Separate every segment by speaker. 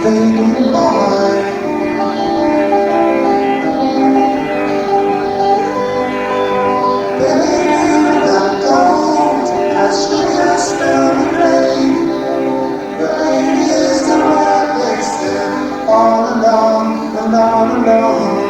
Speaker 1: fading by. Baby, that gold has just been made. The lady is the one that's still all alone and all alone.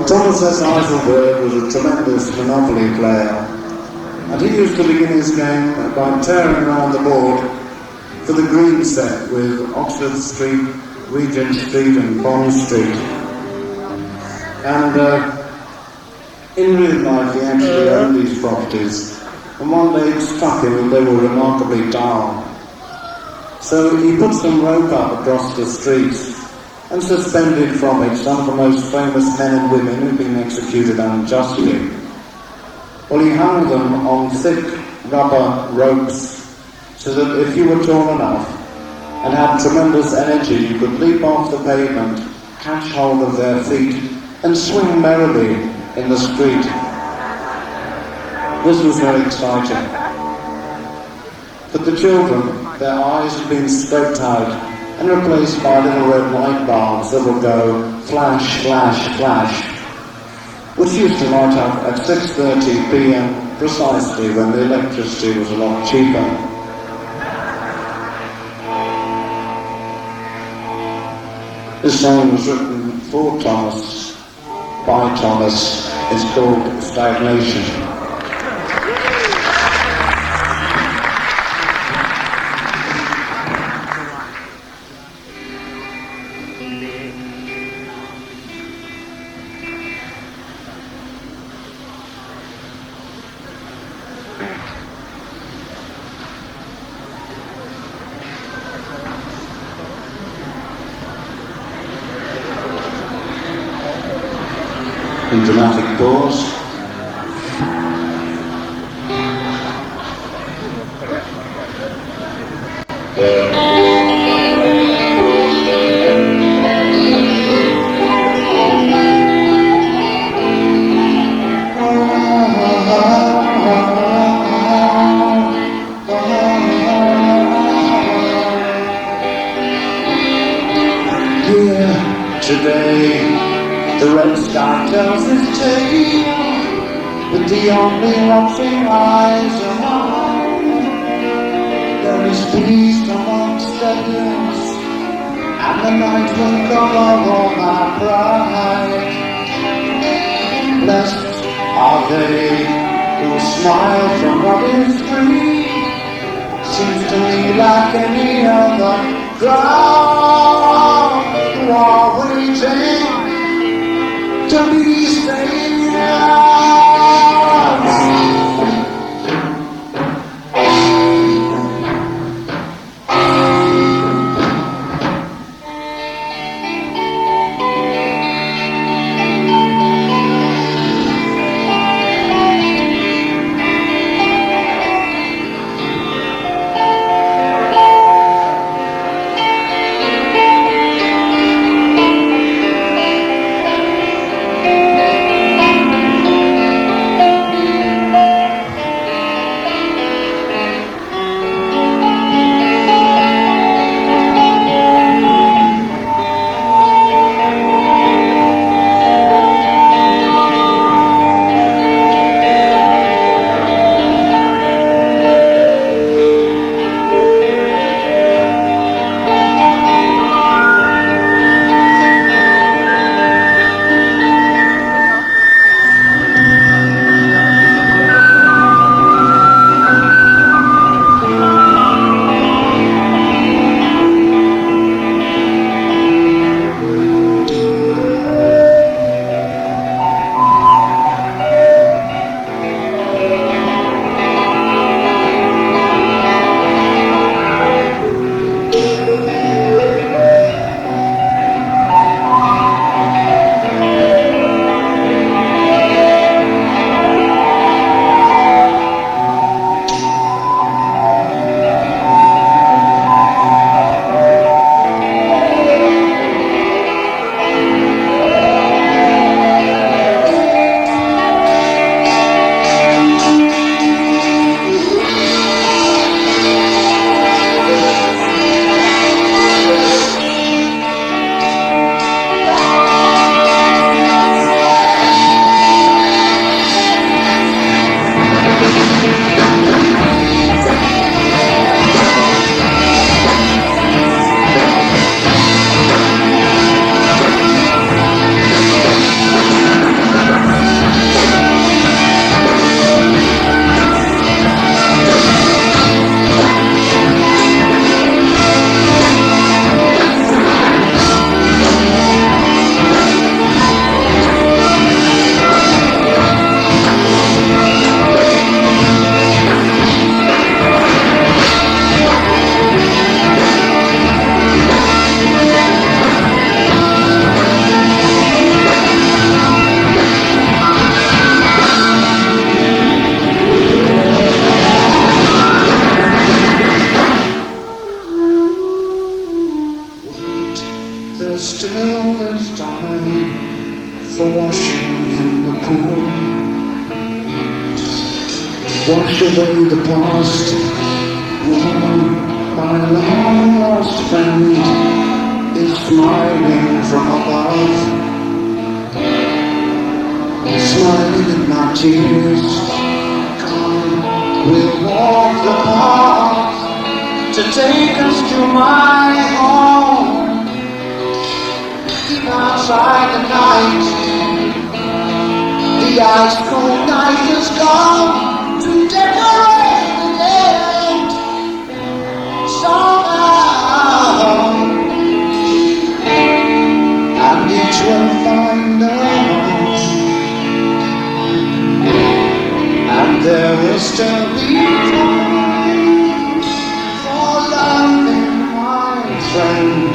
Speaker 2: Thomas S. Eiselberg was a tremendous Monopoly player, and he used to begin his game by tearing around the board for the green set with Oxford Street, Regent Street and Bond Street. And in real life he actually owned these properties, and one day it struck him that they were remarkably dull. So he put some rope up across the street and suspended from it some of the most famous men and women who'd been executed unjustly. Well, he hung them on thick rubber ropes so that if you were tall enough and had tremendous energy, you could leap off the pavement, catch hold of their feet and swing merrily in the street. This was very exciting. But the children, their eyes had been scoped out and replaced by little red light bulbs that would go flash, flash, flash, which used to light up at 6:30 p.m. precisely when the electricity was a lot cheaper. This song was written for Thomas, by Thomas. It's called Stagnation. In dramatic pause. Today, the red sky tells its tale, with the only watching eyes of mine. There is peace amongst the hills, and the night will cover all my pride. Blessed are they who smile from what is free. Seems to me like any other crowd who are waiting to be saved.
Speaker 1: Wash away the past. My long lost friend is smiling from above, smiling at my tears. Come, we'll walk the path to take us to my home. Deep outside the night, the ice cold night has come to decorate the land somehow, and each will find us, and there will still be time for loving, my friend.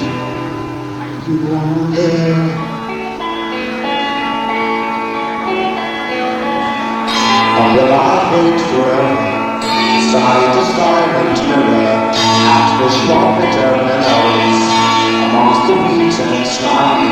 Speaker 1: You are there. Or will I wait forever, side to silent mirror, at the shop terminals, amongst the wheat and slime?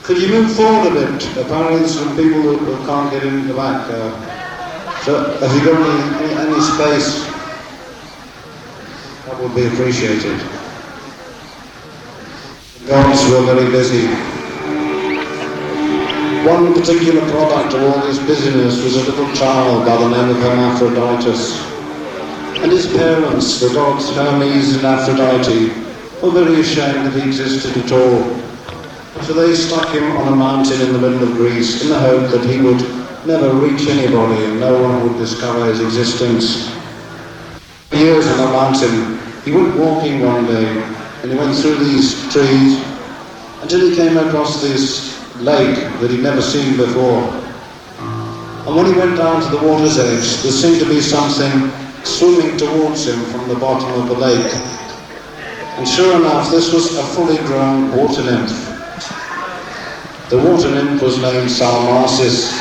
Speaker 2: Could you move forward a bit? Apparently there's some people who can't get in the back. So have you got any space? That would be appreciated. The gods were very busy. One particular product of all this busyness was a little child by the name of Hermaphroditus. And his parents, the gods Hermes and Aphrodite, were very ashamed that he existed at all. So they stuck him on a mountain in the middle of Greece in the hope that he would never reach anybody and no one would discover his existence. For years on the mountain, he went walking one day and he went through these trees until he came across this lake that he'd never seen before. And when he went down to the water's edge, there seemed to be something swimming towards him from the bottom of the lake. And sure enough, this was a fully grown water nymph. The water nymph was named Salmacis,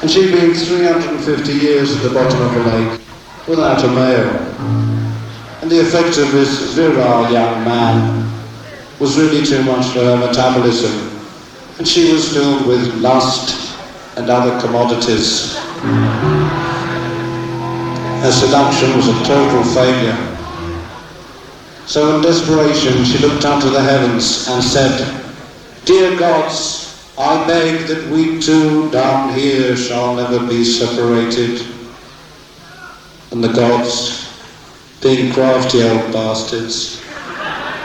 Speaker 2: and she'd been 350 years at the bottom of the lake without a male. And the effect of this virile young man was really too much for her metabolism, and she was filled with lust and other commodities. Her seduction was a total failure. So in desperation she looked up to the heavens and said, "Dear gods, I beg that we two down here shall never be separated." And the gods, being crafty old bastards,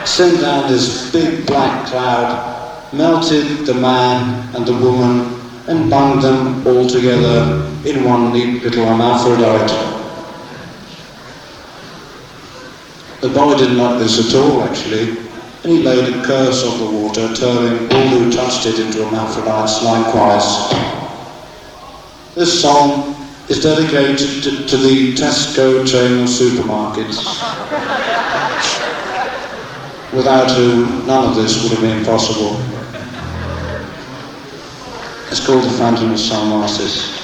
Speaker 2: sent down this big black cloud, melted the man and the woman, and bound them all together in one neat little hermaphrodite. The boy didn't like this at all, actually, and he laid a curse on the water, turning all who touched it into hermaphrodites likewise. This song is dedicated to the Tesco chain of supermarkets, without whom none of this would have been possible. It's called the Fountain of Salmacis.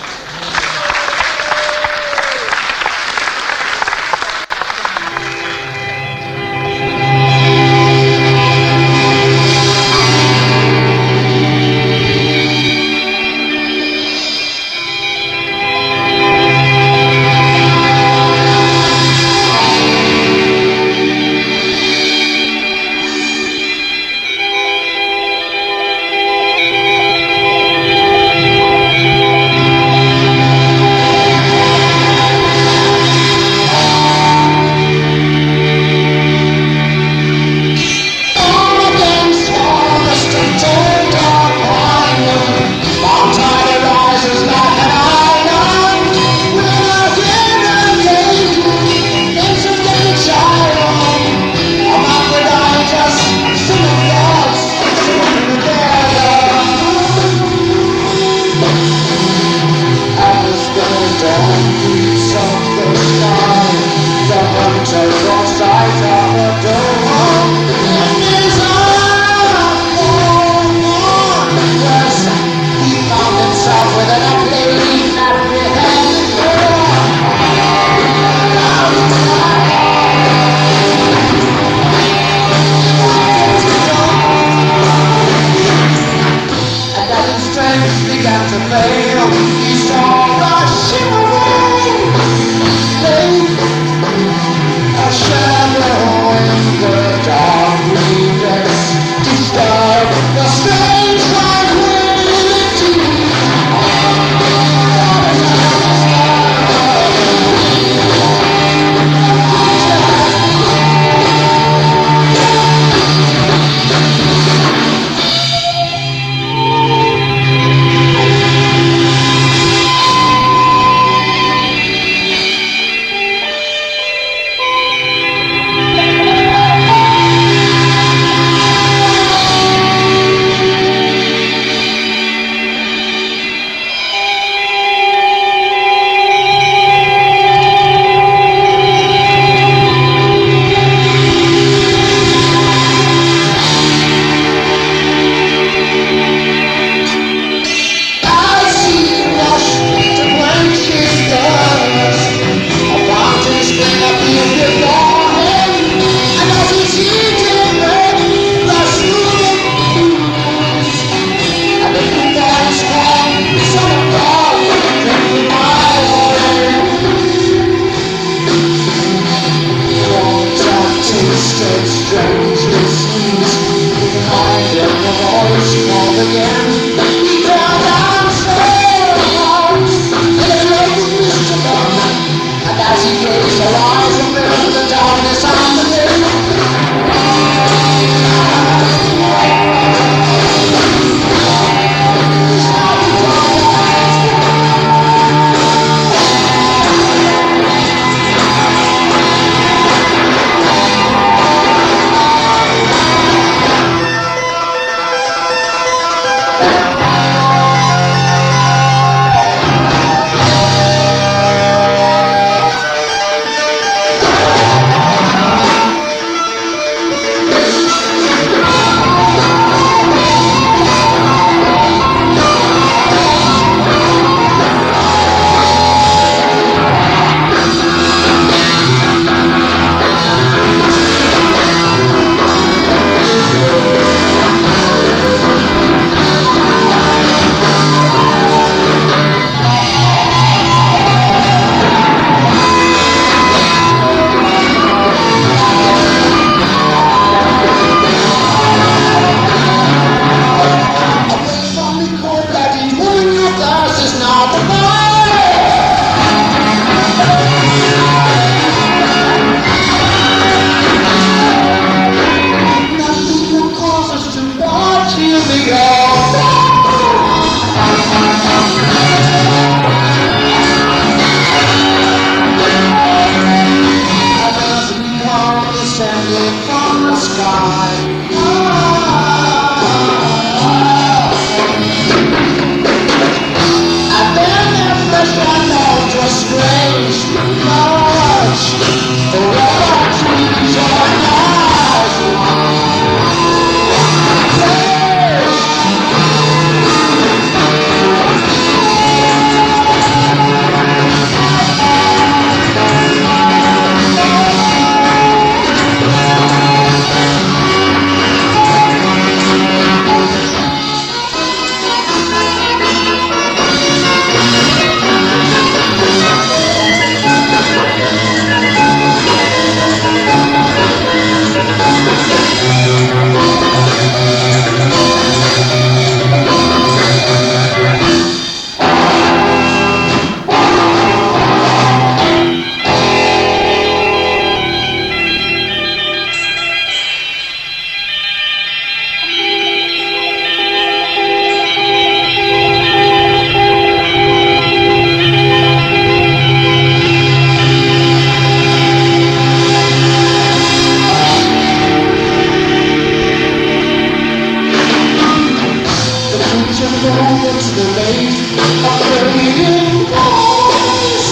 Speaker 1: moments delayed, a fading voice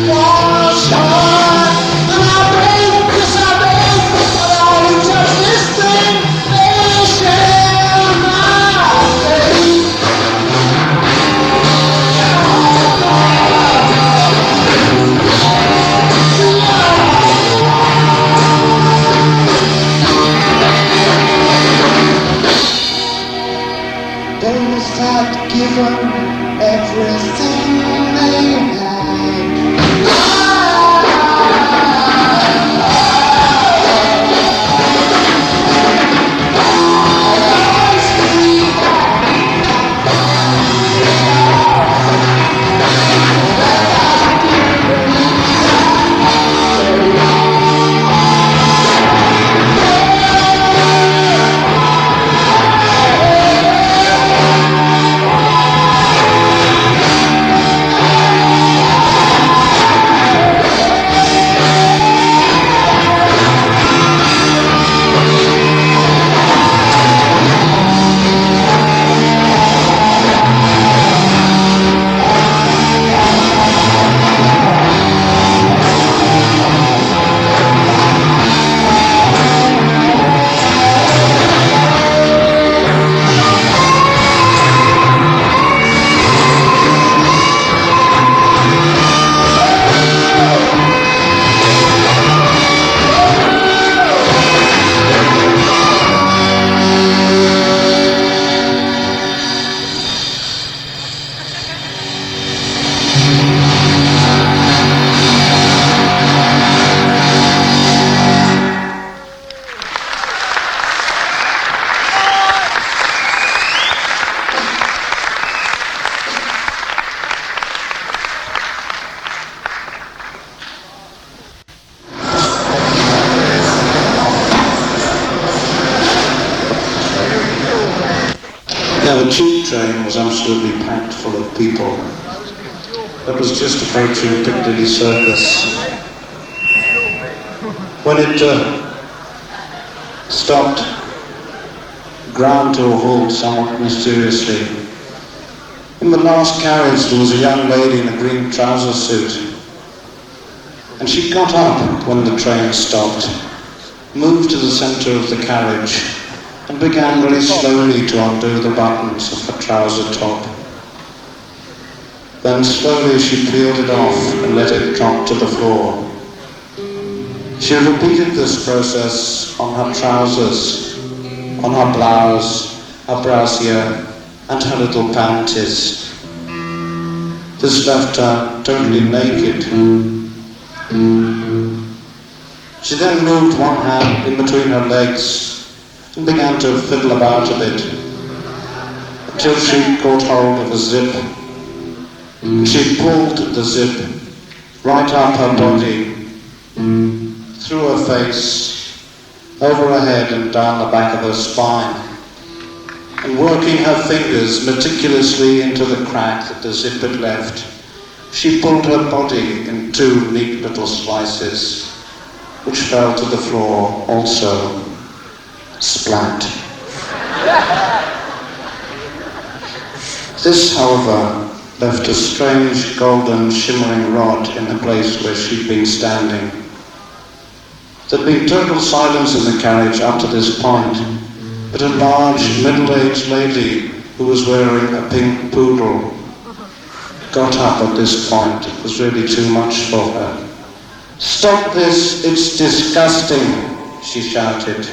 Speaker 1: was short. And I beg, yes I beg, but all who touch this thing, they shall not fade. Those had given everything they had.
Speaker 2: Now, the tube train was absolutely packed full of people. It was just approaching Piccadilly Circus when it stopped, ground to a halt somewhat mysteriously. In the last carriage there was a young lady in a green trouser suit, and she got up when the train stopped, moved to the centre of the carriage, and began very slowly to undo the buttons of her trouser top. Then slowly she peeled it off and let it drop to the floor. She repeated this process on her trousers, on her blouse, her brassiere, and her little panties. This left her totally naked. She then moved one hand in between her legs and began to fiddle about a bit until she caught hold of a zip. She pulled the zip right up her body, through her face, over her head and down the back of her spine, and working her fingers meticulously into the crack that the zip had left, she pulled her body in two neat little slices, which fell to the floor also. Splat. This, however, left a strange golden shimmering rod in the place where she'd been standing. There'd been total silence in the carriage up to this point, but a large middle-aged lady who was wearing a pink poodle got up at this point. It was really too much for her. "Stop this, it's disgusting," she shouted.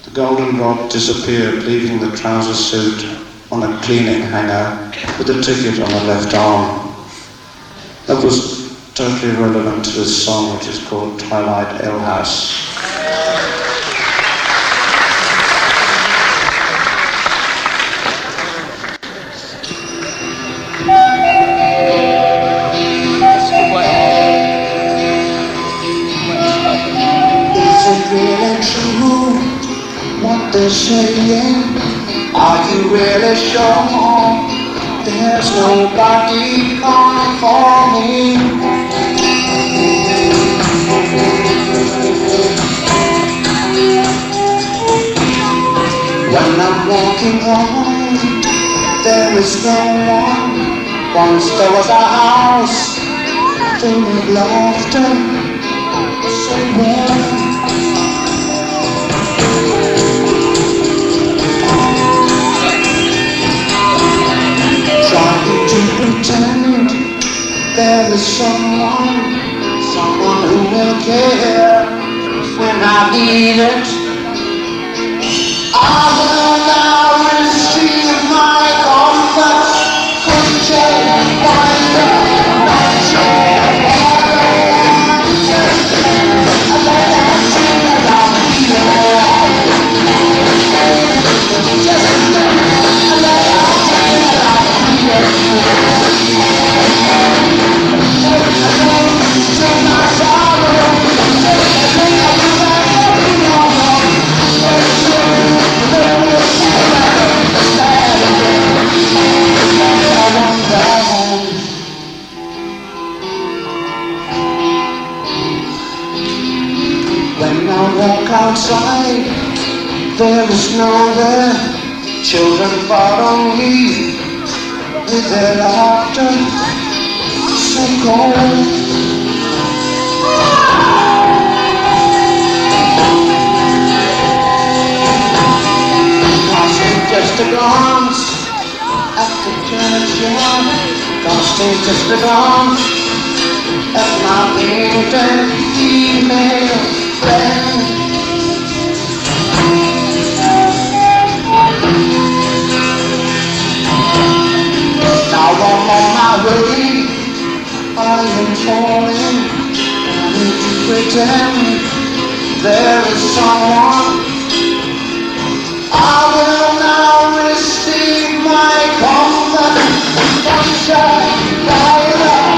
Speaker 2: The golden rod disappeared, leaving the trouser suit on a cleaning hanger with a ticket on the left arm. That was totally relevant to this song, which is called Twilight Alehouse.
Speaker 1: Is it really true what they're saying? Are you really sure there's nobody coming for me? When I'm walking home there is no one. Once there was a house filled with laughter, so warm. Trying to pretend there is someone who will care when I need it. I will now receive my comfort, content by the when I walk outside, there is nowhere. Children follow me with their laughter, so cold. Casting just a glance at the churchyard, casting just a glance at my painted female friend. Now I'm on my way, I am falling. I need to pretend there is someone. I will now receive my comfort, sunshine, by the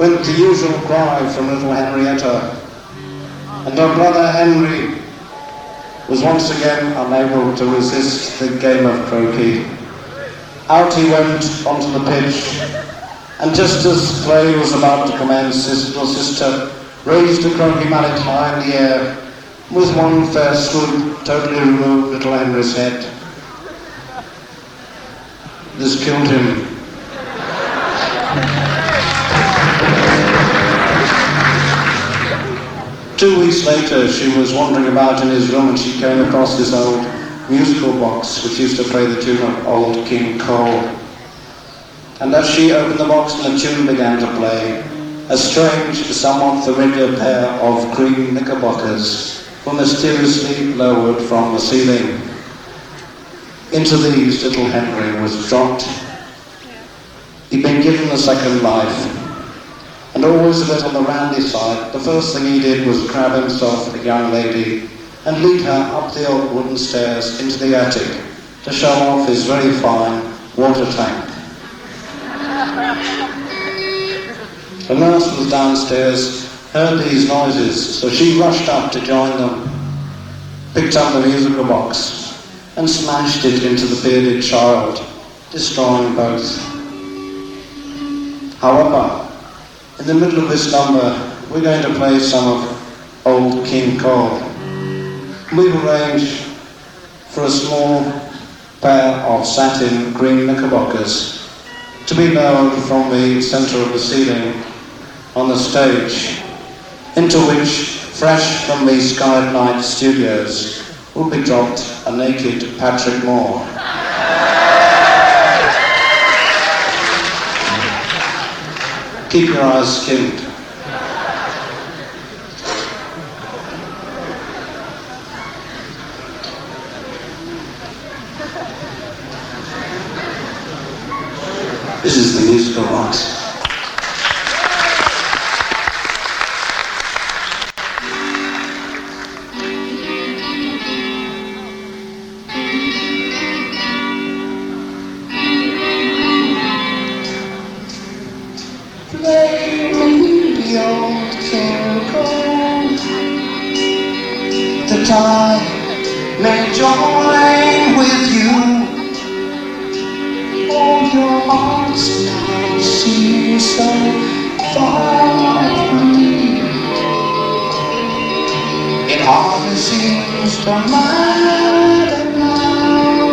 Speaker 2: with the usual cry from little Henrietta, and her brother Henry was once again unable to resist the game of croquet. Out he went onto the pitch, and just as play was about to commence, his little sister raised a croquet mallet high in the air, with one fair swoop totally removed little Henry's head. This killed him. Two weeks later, she was wandering about in his room and she came across this old musical box which used to play the tune of Old King Cole. And as she opened the box and the tune began to play, a strange, somewhat familiar pair of green knickerbockers were mysteriously lowered from the ceiling. Into these little Henry was dropped. He'd been given a second life. And always a bit on the randy side, the first thing he did was grab himself a young lady and lead her up the old wooden stairs into the attic to show off his very fine water tank. The nurse was downstairs, heard these noises, so she rushed up to join them, picked up the musical box and smashed it into the bearded child, destroying both. However, in the middle of this number, we're going to play some of Old King Cole. We've arranged for a small pair of satin green knickerbockers to be lowered from the centre of the ceiling on the stage, into which, fresh from the Sky Night studios, will be dropped a naked Patrick Moore. Keep your eyes skinned. This is the musical box.
Speaker 1: I may join with you. Oh, your hearts now seem so far from me. It hardly seems to matter now.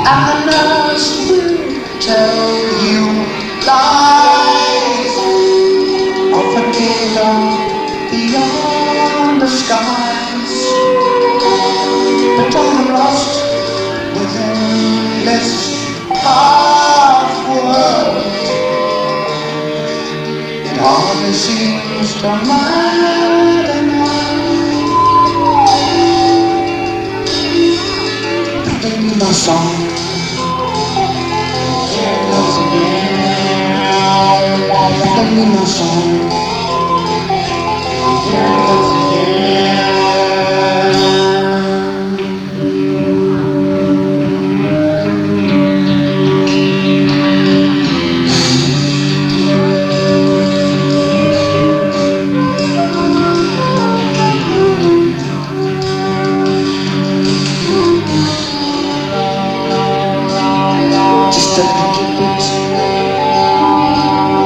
Speaker 1: And the nurse will tell you lies of a kingdom beyond the skies, but I'm lost within this half-world. It hardly seems to matter now. Play me my song. Play me my song.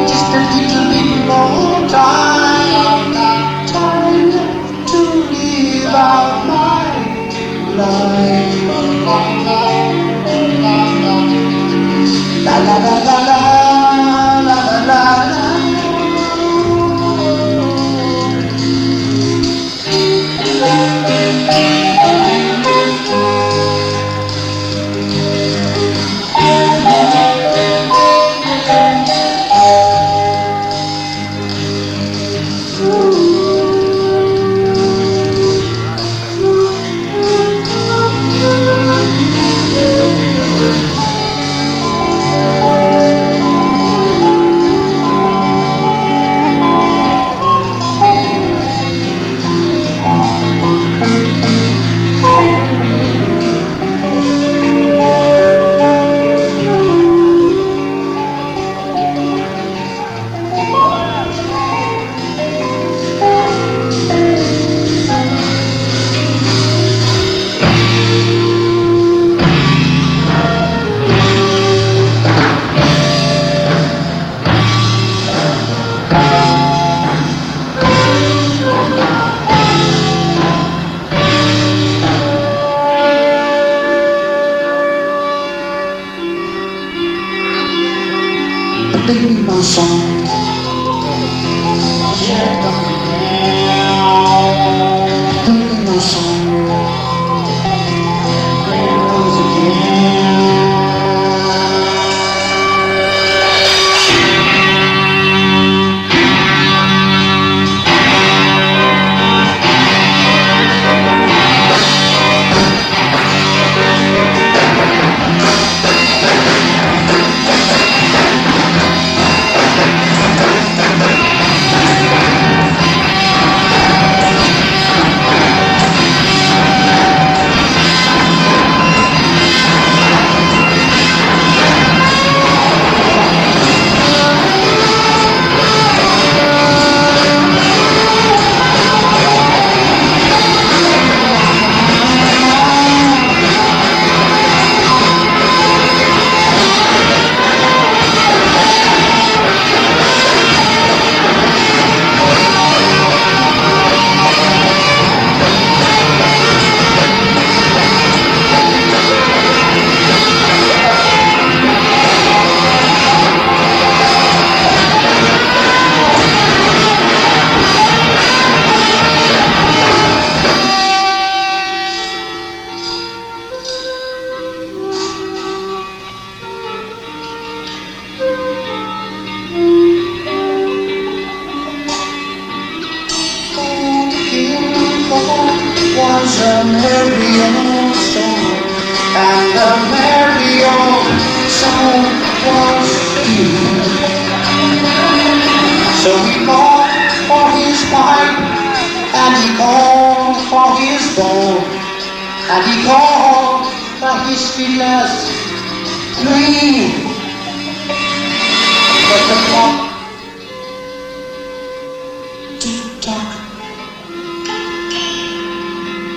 Speaker 1: Just a little bit more. Play me my song. Play me my song. Was a merry old song, and the merry old song was you. So he called for his pipe, and he called for his bowl, and he called for his fiddler's dream. But the clock tick-tock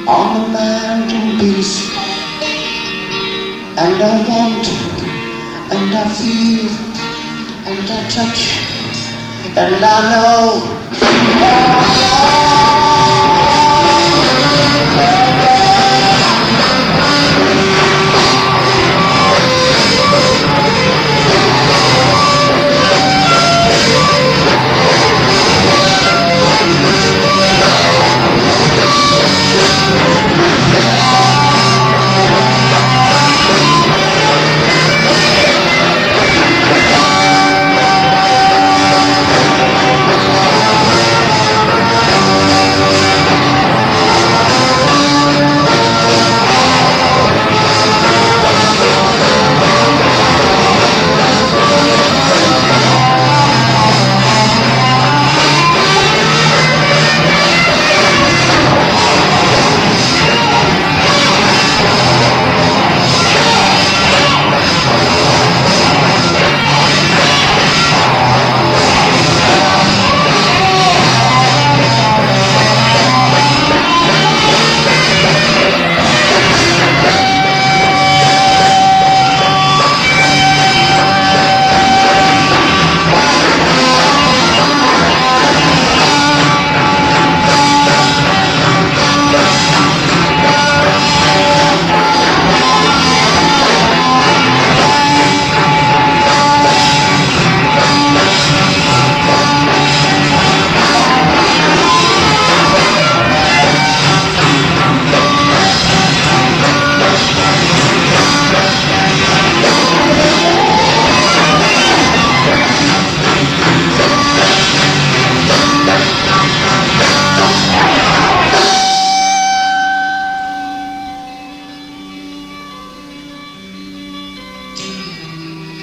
Speaker 1: on the mantelpiece, and I want, and I feel, and I touch, and I know.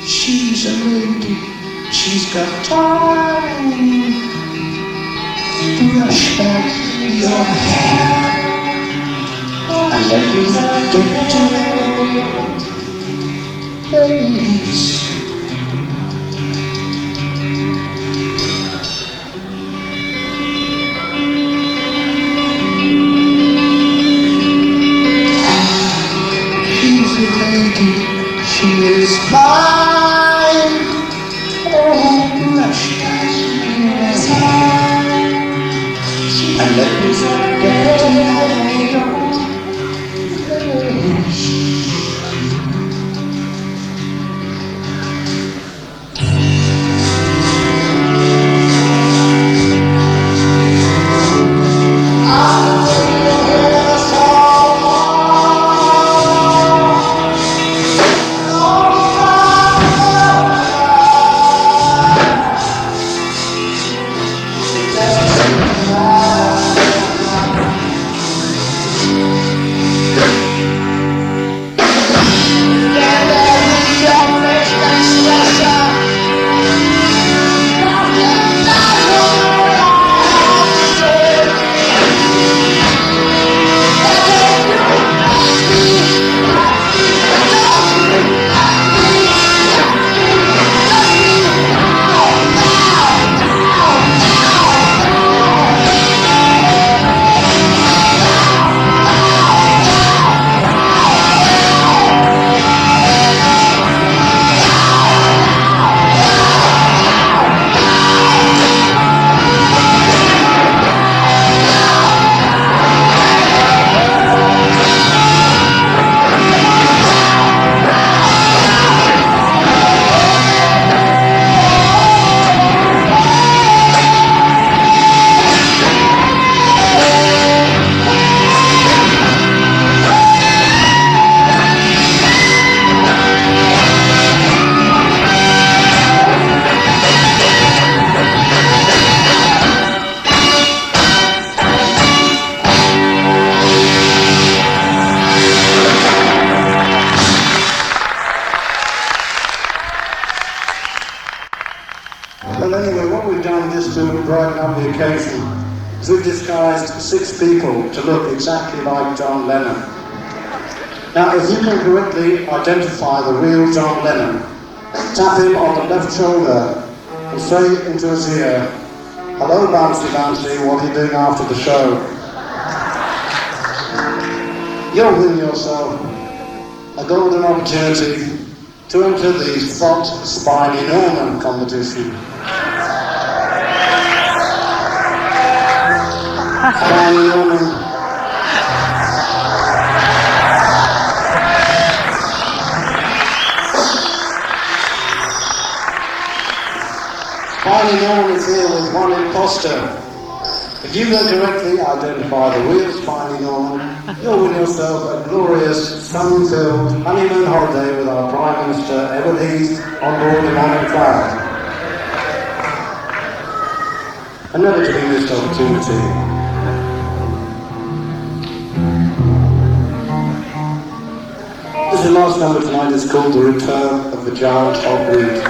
Speaker 1: She's a lady, she's got time to brush back your hair and let me get to ladies. She's a lady, she is mine. Oh, brush back your hair and let me get to ladies.
Speaker 2: Well, anyway, what we've done just to brighten up the occasion is we've disguised 6 people to look exactly like John Lennon. Now, if you can correctly identify the real John Lennon, tap him on the left shoulder and say into his ear, "Hello, Bouncy Bouncy, what are you doing after the show?" You'll win yourself a golden opportunity to enter the Spot Spiny Norman competition. Spiny Norman. Spiny Norman is here with one imposter. If you can correctly identify the real Spiny Norman, you'll win yourself a glorious, sun-filled honeymoon holiday with our Prime Minister, Edward Heath, on board the Morning Cloud. A never to be missed opportunity. This is the last number tonight. It's called The Return of the Giant Hogweed.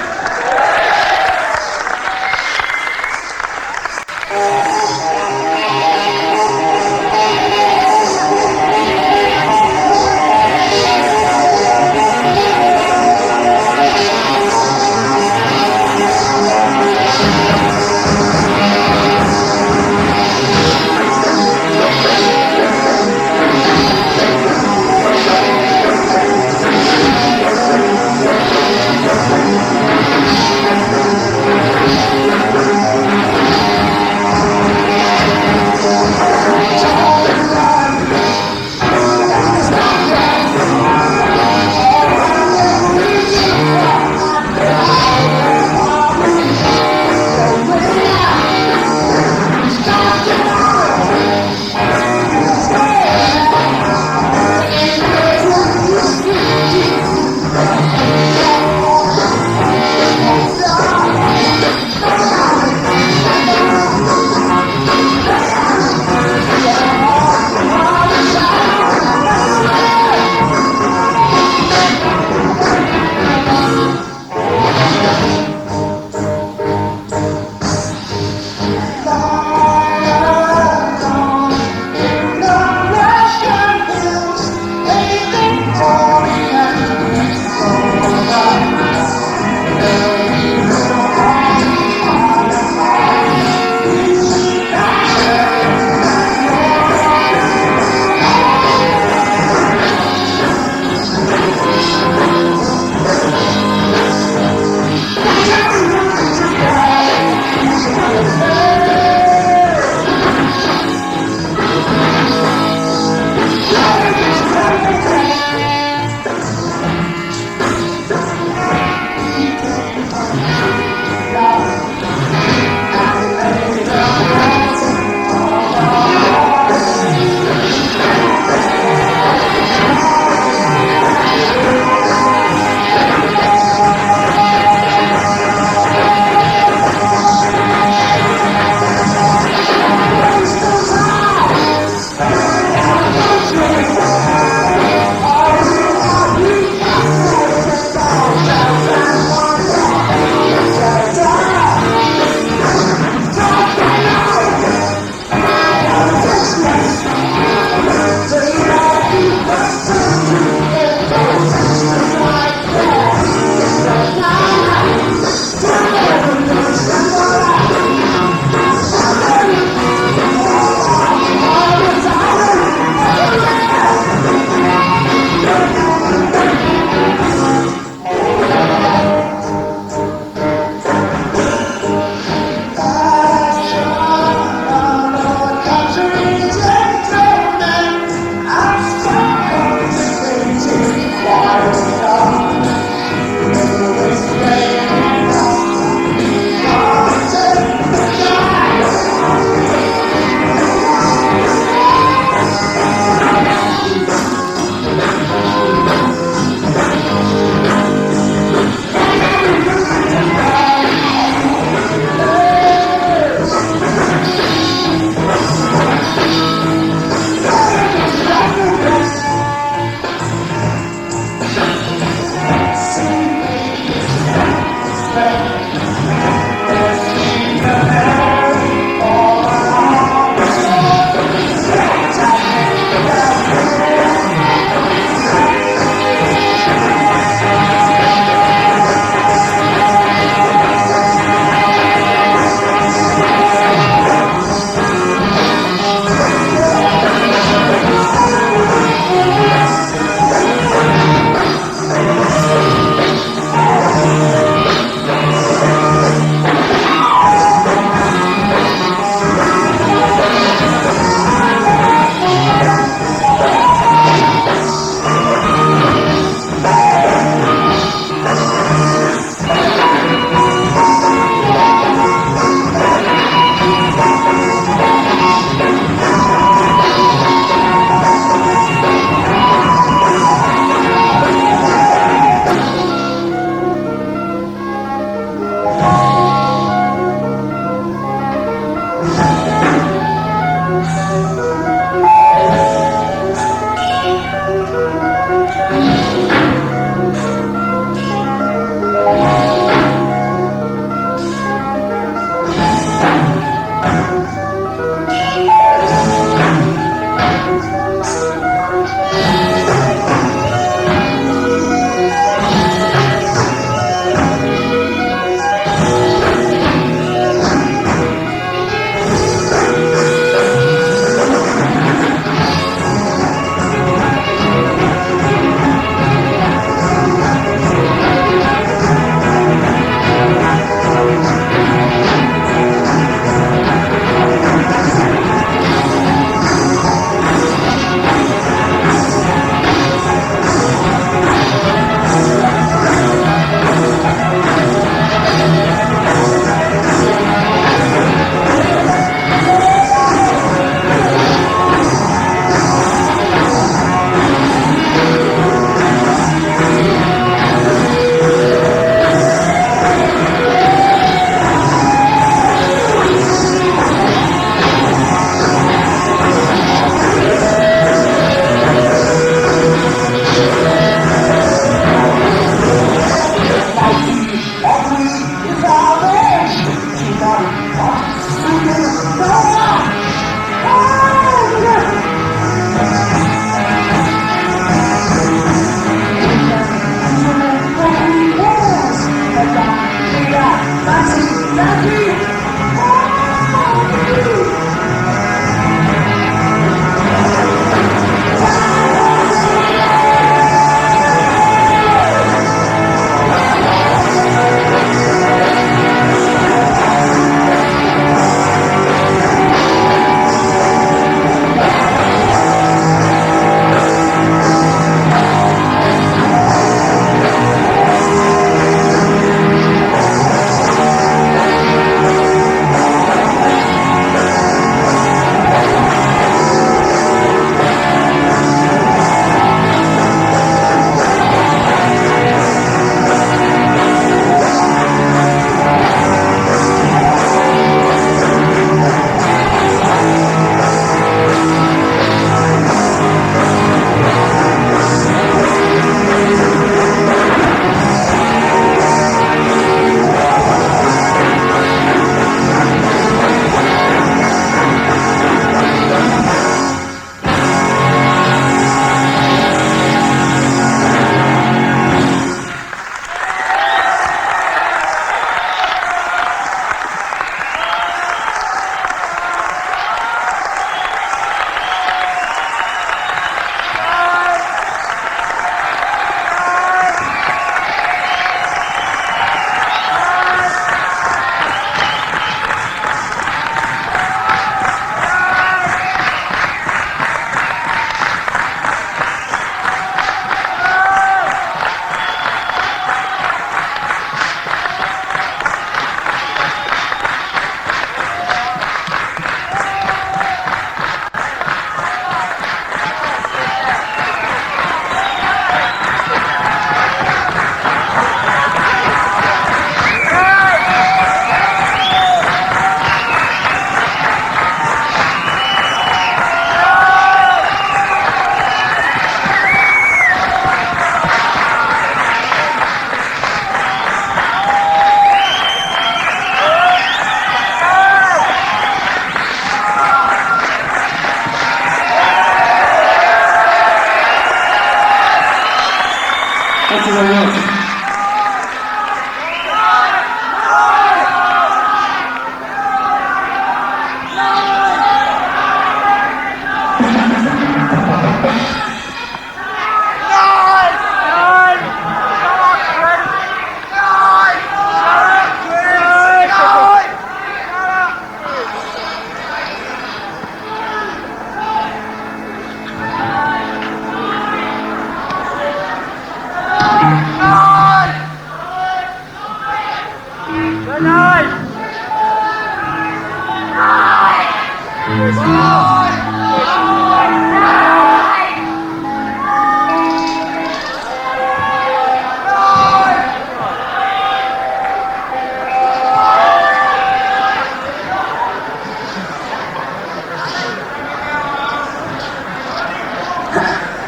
Speaker 3: Thank you very much.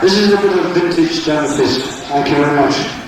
Speaker 2: This is a bit of vintage jellyfish. Thank you very much.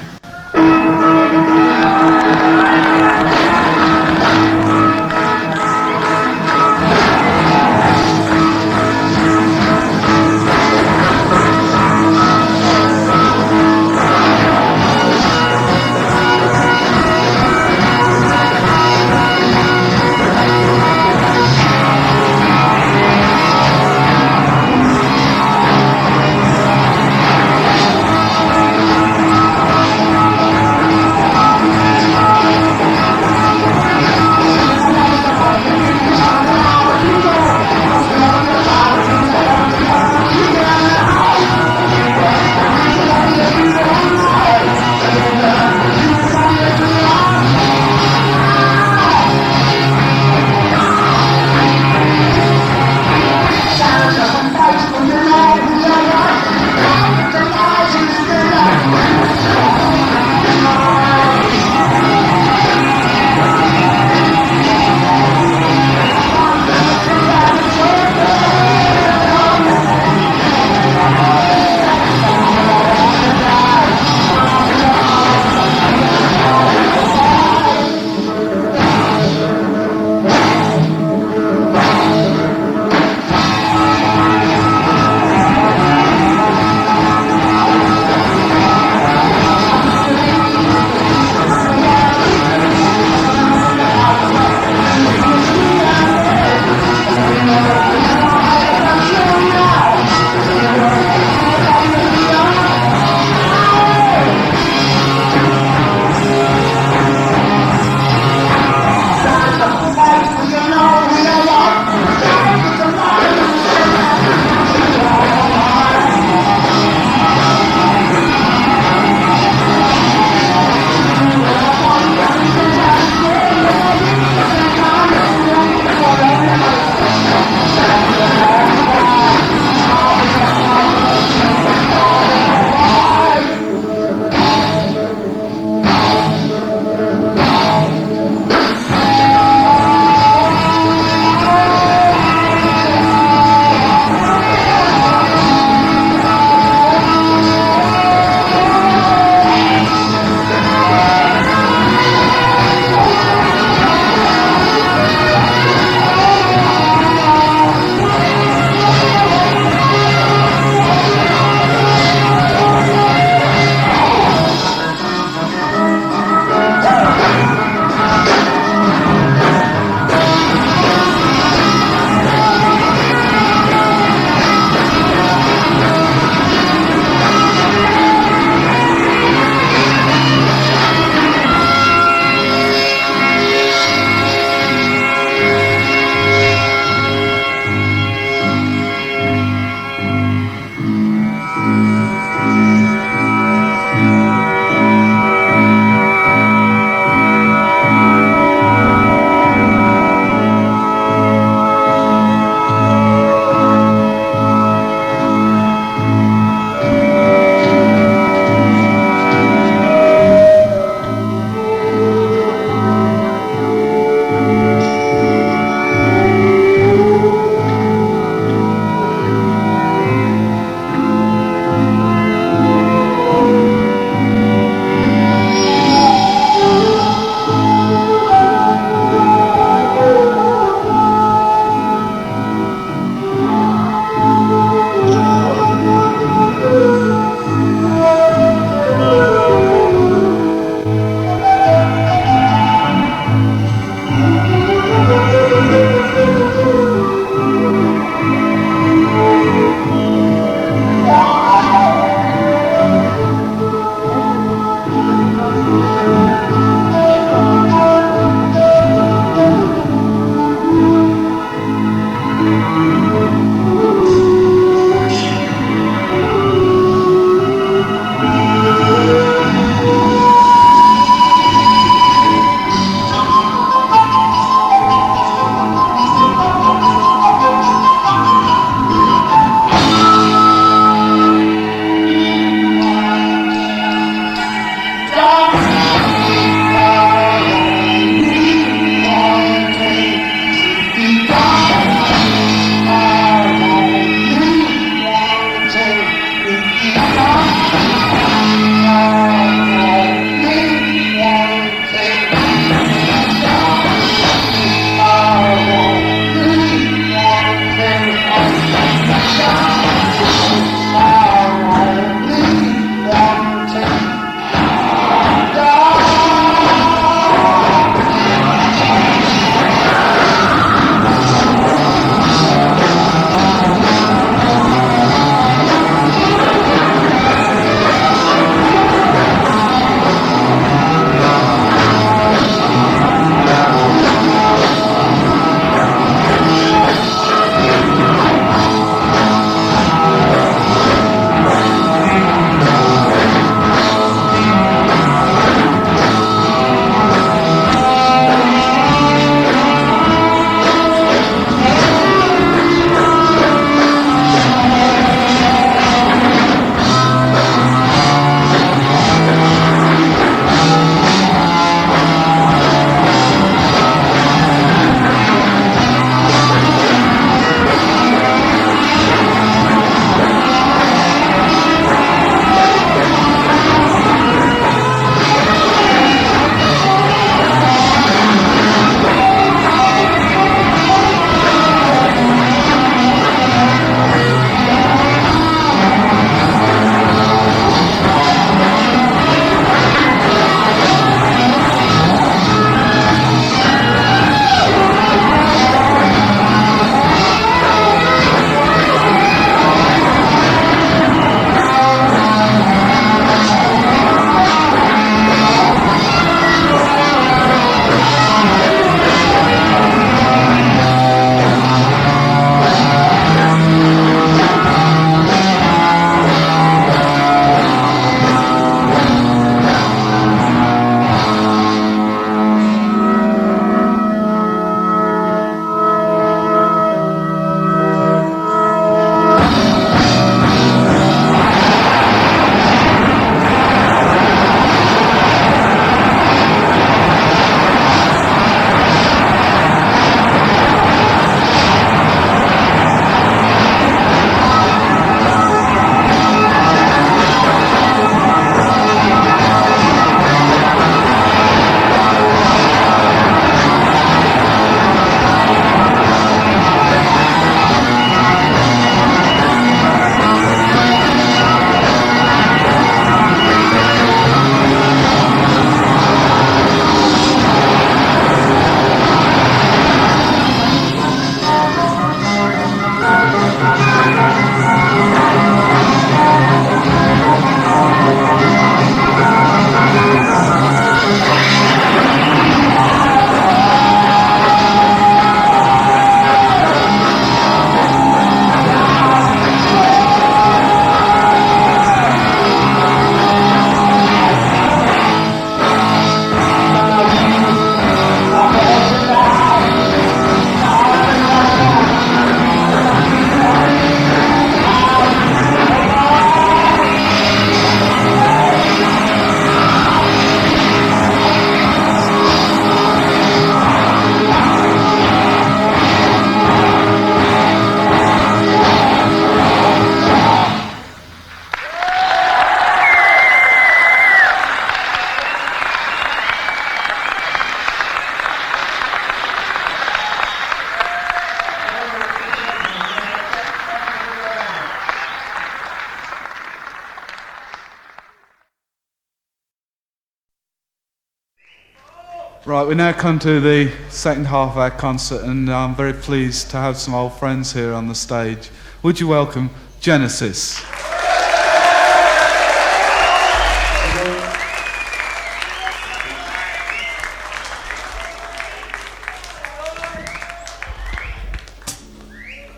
Speaker 4: Right, we now come to the second half of our concert, and I'm very pleased to have some old friends here on the stage. Would you welcome Genesis?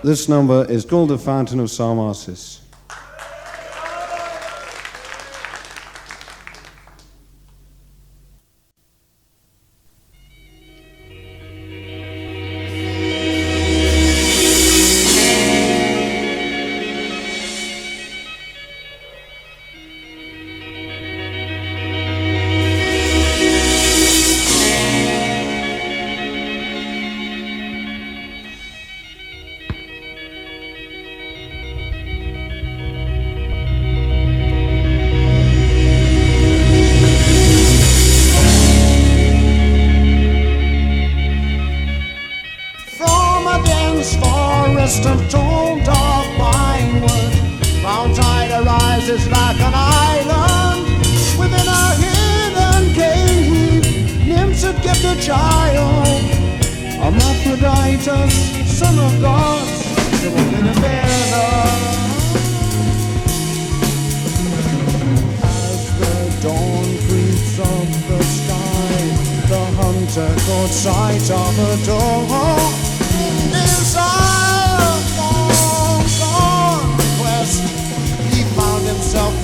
Speaker 2: This number is called the Fountain of Salmacis.
Speaker 1: Of tall dark pine wood, Mount Ida rises like an island within a hidden cave. Nymphs had kept a child, Hermaphroditus, son of gods, the woman of as the dawn creeps up the sky, the hunter caught sight of a door inside.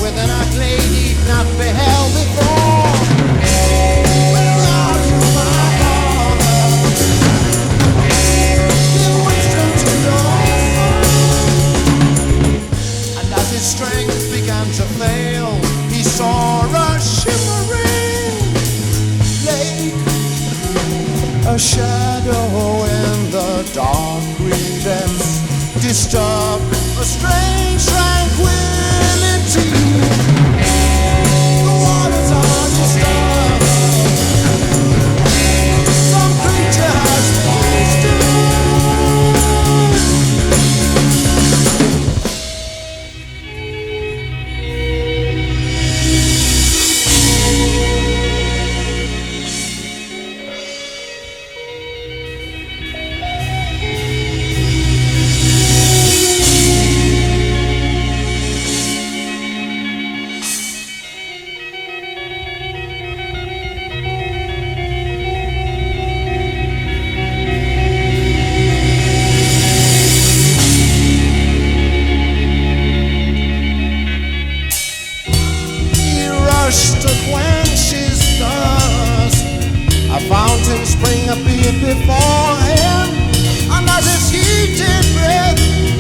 Speaker 1: Within a glade he'd not beheld before. Where are you, my father? Give wisdom to know. And as his strength began to fail, he saw a shimmering lake, a shadow in the dark green depths, disturbed a strange tranquility. The waters are disturbed. Some creature has fountain spring appeared before him, and as his heated breath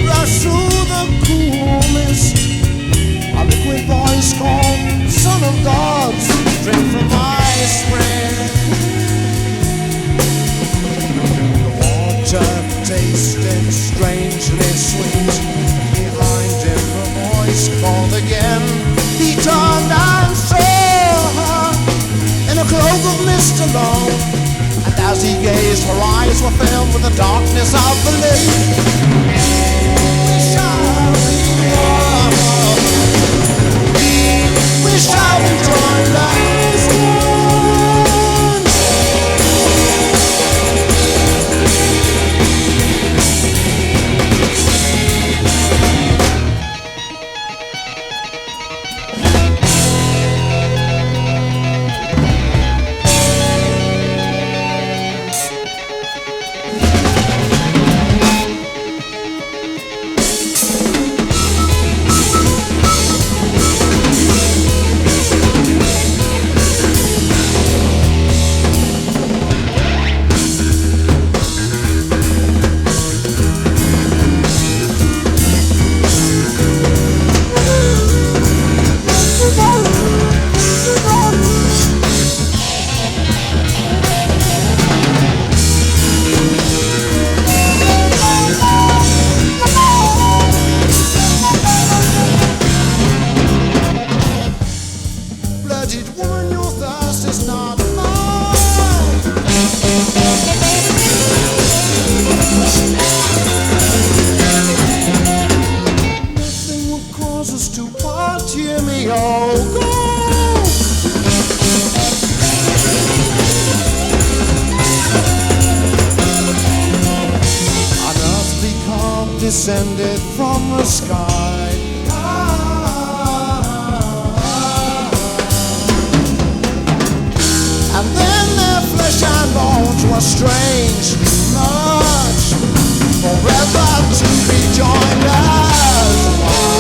Speaker 1: rushed through the cool mist, a liquid voice called, Son of God, drink from my spring. The water tasted strangely sweet. Behind him a voice called again. He turned and saw her in a cloak of mist alone, and as he gazed, her eyes were filled with the darkness of the lake. We shall be one. We shall be joined as one. descended from the sky. And then their flesh and bones were strangely merged, forever to be joined as one.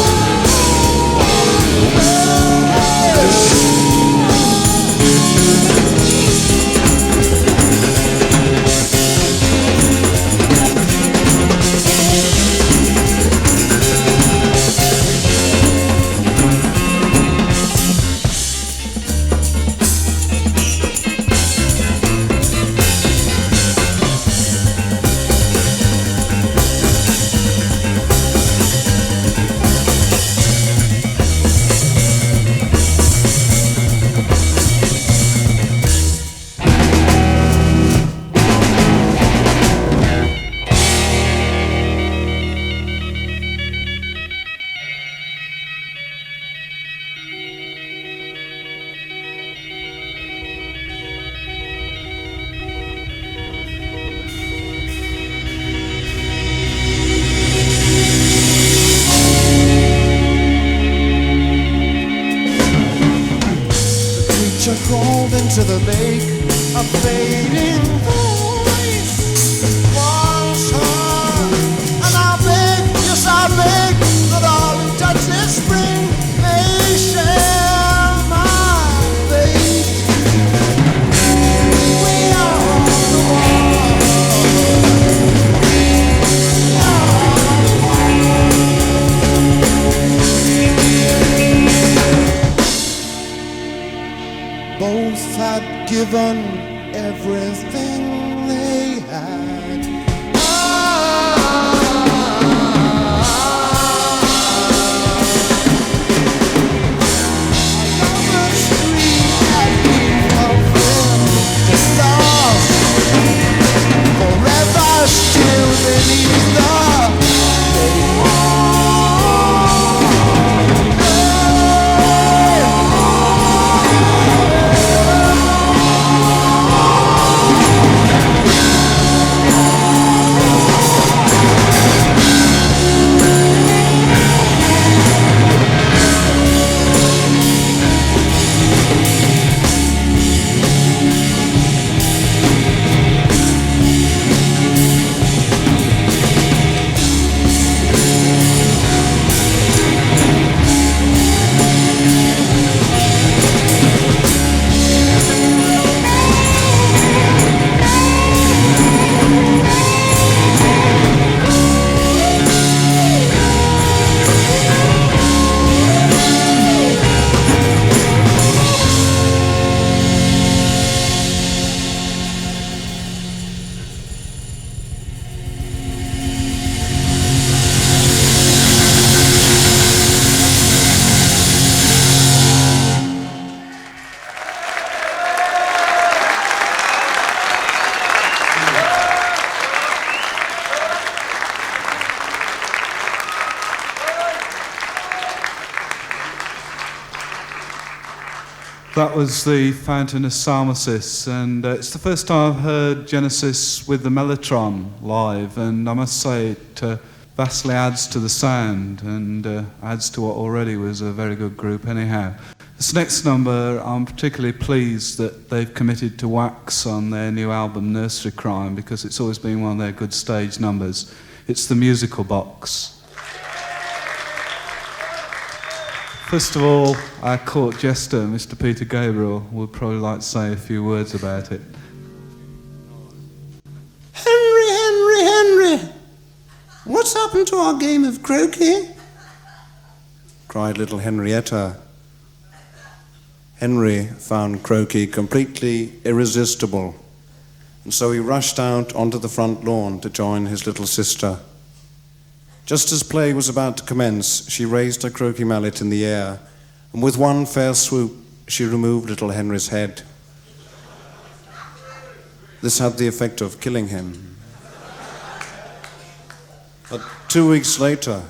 Speaker 1: Crawled into the lake, a fading voice was heard. And I beg, yes I beg, that all who touch this spring may share my fate. We are the one. We are the one. Both had given everything they had. Another street had been fulfilled, lost, forever still beneath the
Speaker 4: That was the Fountain of Salmacis, and it's the first time I've heard Genesis with the Mellotron live, and I must say it vastly adds to the sound and adds to what already was a very good group anyhow. This next number, I'm particularly pleased that they've committed to wax on their new album Nursery Crime, because it's always been one of their good stage numbers. It's the musical box. First of all, our court jester, Mr. Peter Gabriel, would probably like to say a few words about it.
Speaker 1: Henry, what's happened to our game of croquet?
Speaker 2: Cried little Henrietta. Henry found croquet completely irresistible, and so he rushed out onto the front lawn to join his little sister. Just as play was about to commence, she raised her croquet mallet in the air, and with one fair swoop, she removed little Henry's head. This had the effect of killing him. But 2 weeks later,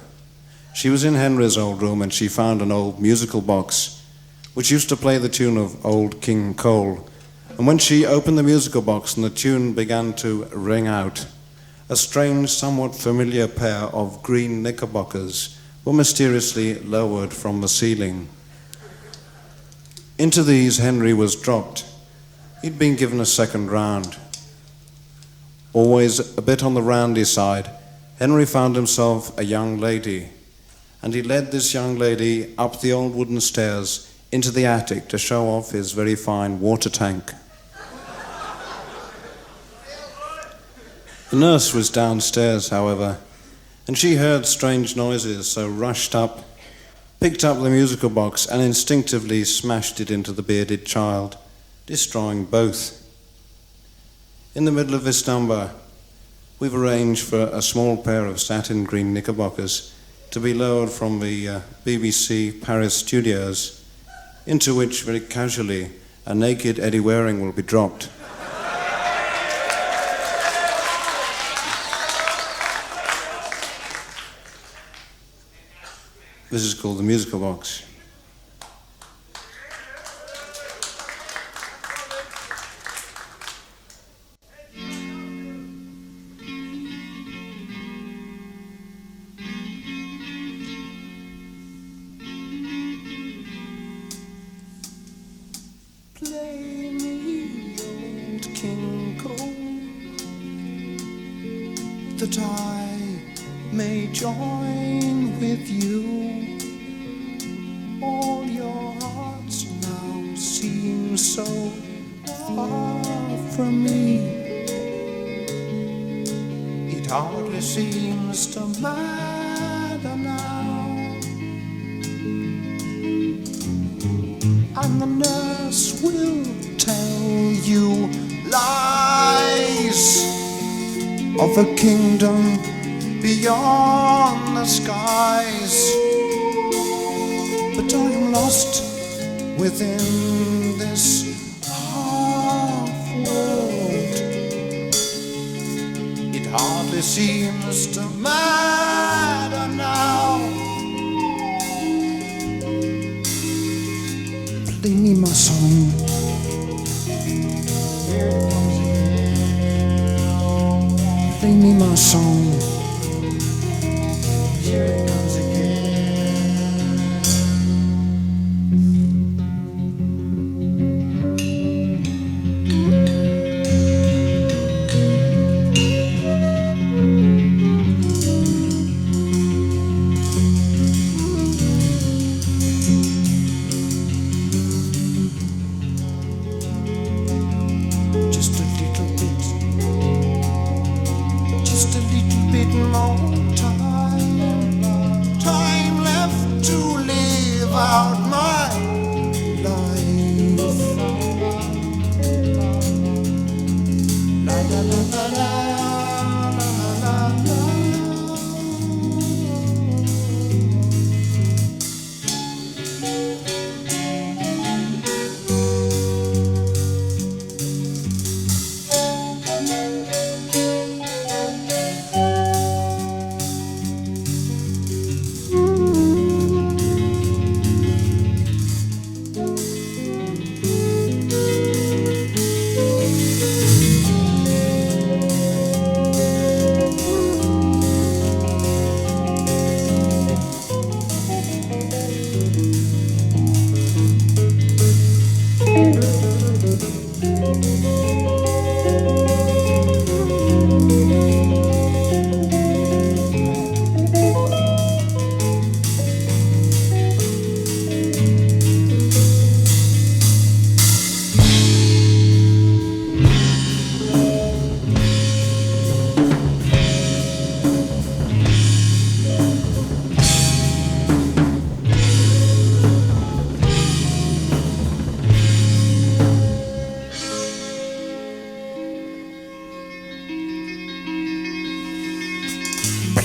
Speaker 2: she was in Henry's old room and she found an old musical box which used to play the tune of Old King Cole. And when she opened the musical box and the tune began to ring out, a strange, somewhat familiar pair of green knickerbockers were mysteriously lowered from the ceiling. Into these Henry was dropped. He'd been given a second round. Always a bit on the roundy side, Henry found himself a young lady, and he led this young lady up the old wooden stairs into the attic to show off his very fine water tank. The nurse was downstairs, however, and she heard strange noises, so rushed up, picked up the musical box, and instinctively smashed it into the bearded child, destroying both. In the middle of this number, we've arranged for a small pair of satin green knickerbockers to be lowered from the BBC Paris studios, into which very casually a naked Eddie Waring will be dropped. This is called the musical box.
Speaker 1: Play me old King Cole, that I may join with you. All your hearts now seem so far from me. It hardly seems to matter now. And the nurse will tell you lies of a kingdom beyond the skies. But I am lost within this half world. It hardly seems to matter now. Play me my song. Play me my song. Here it comes again.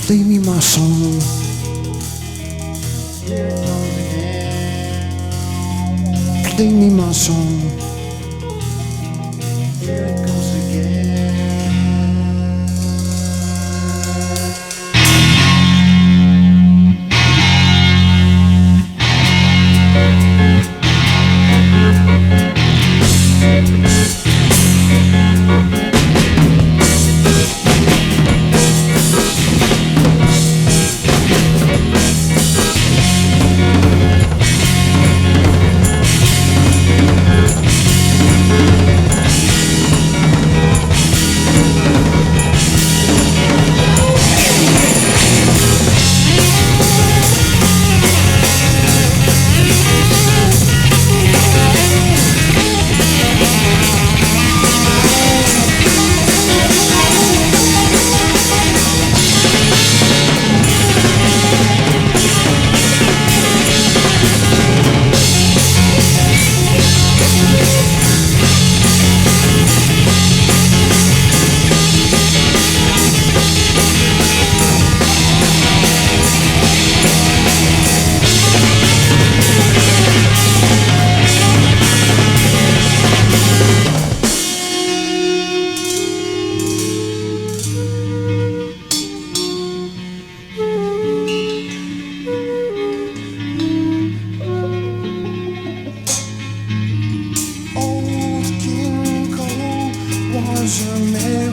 Speaker 1: Play me my song. Play me my song. Here it comes again.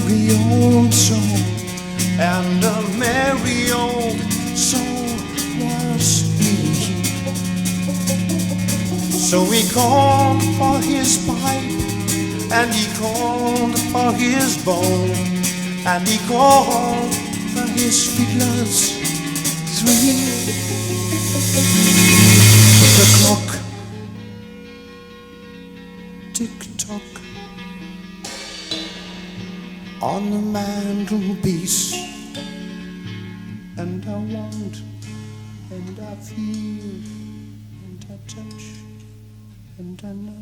Speaker 1: merry old soul, and a merry old soul was he. So he called for his pipe, and he called for his bow, and he called for his fiddlers three. The clock tick-tock on the mantelpiece, and I want, and I feel, and I touch, and I know.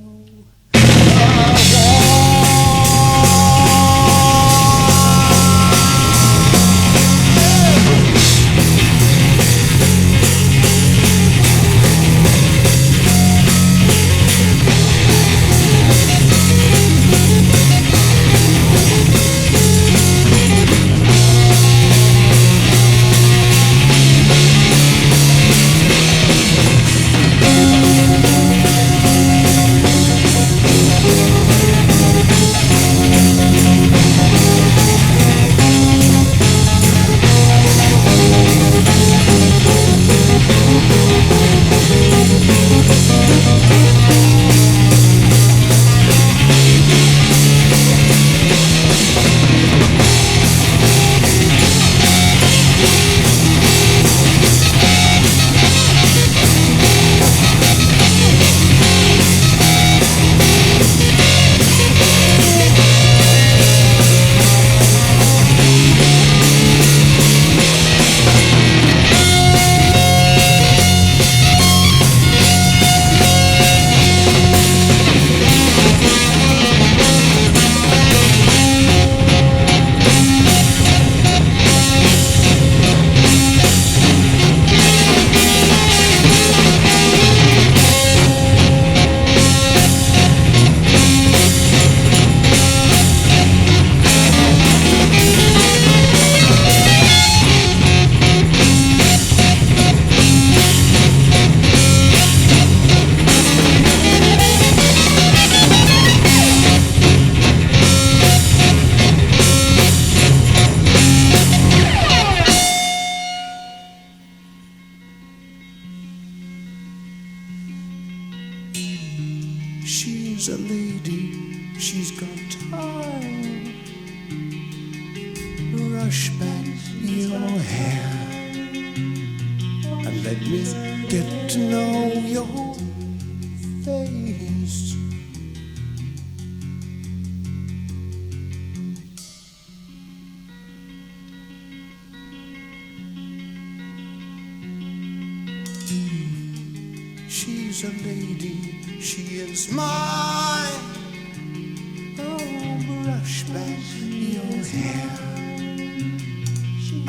Speaker 1: She's a lady, she's got time. Brush back your hair and let me get to know your face. She's a lady, she is mine. Oh, brush back your hair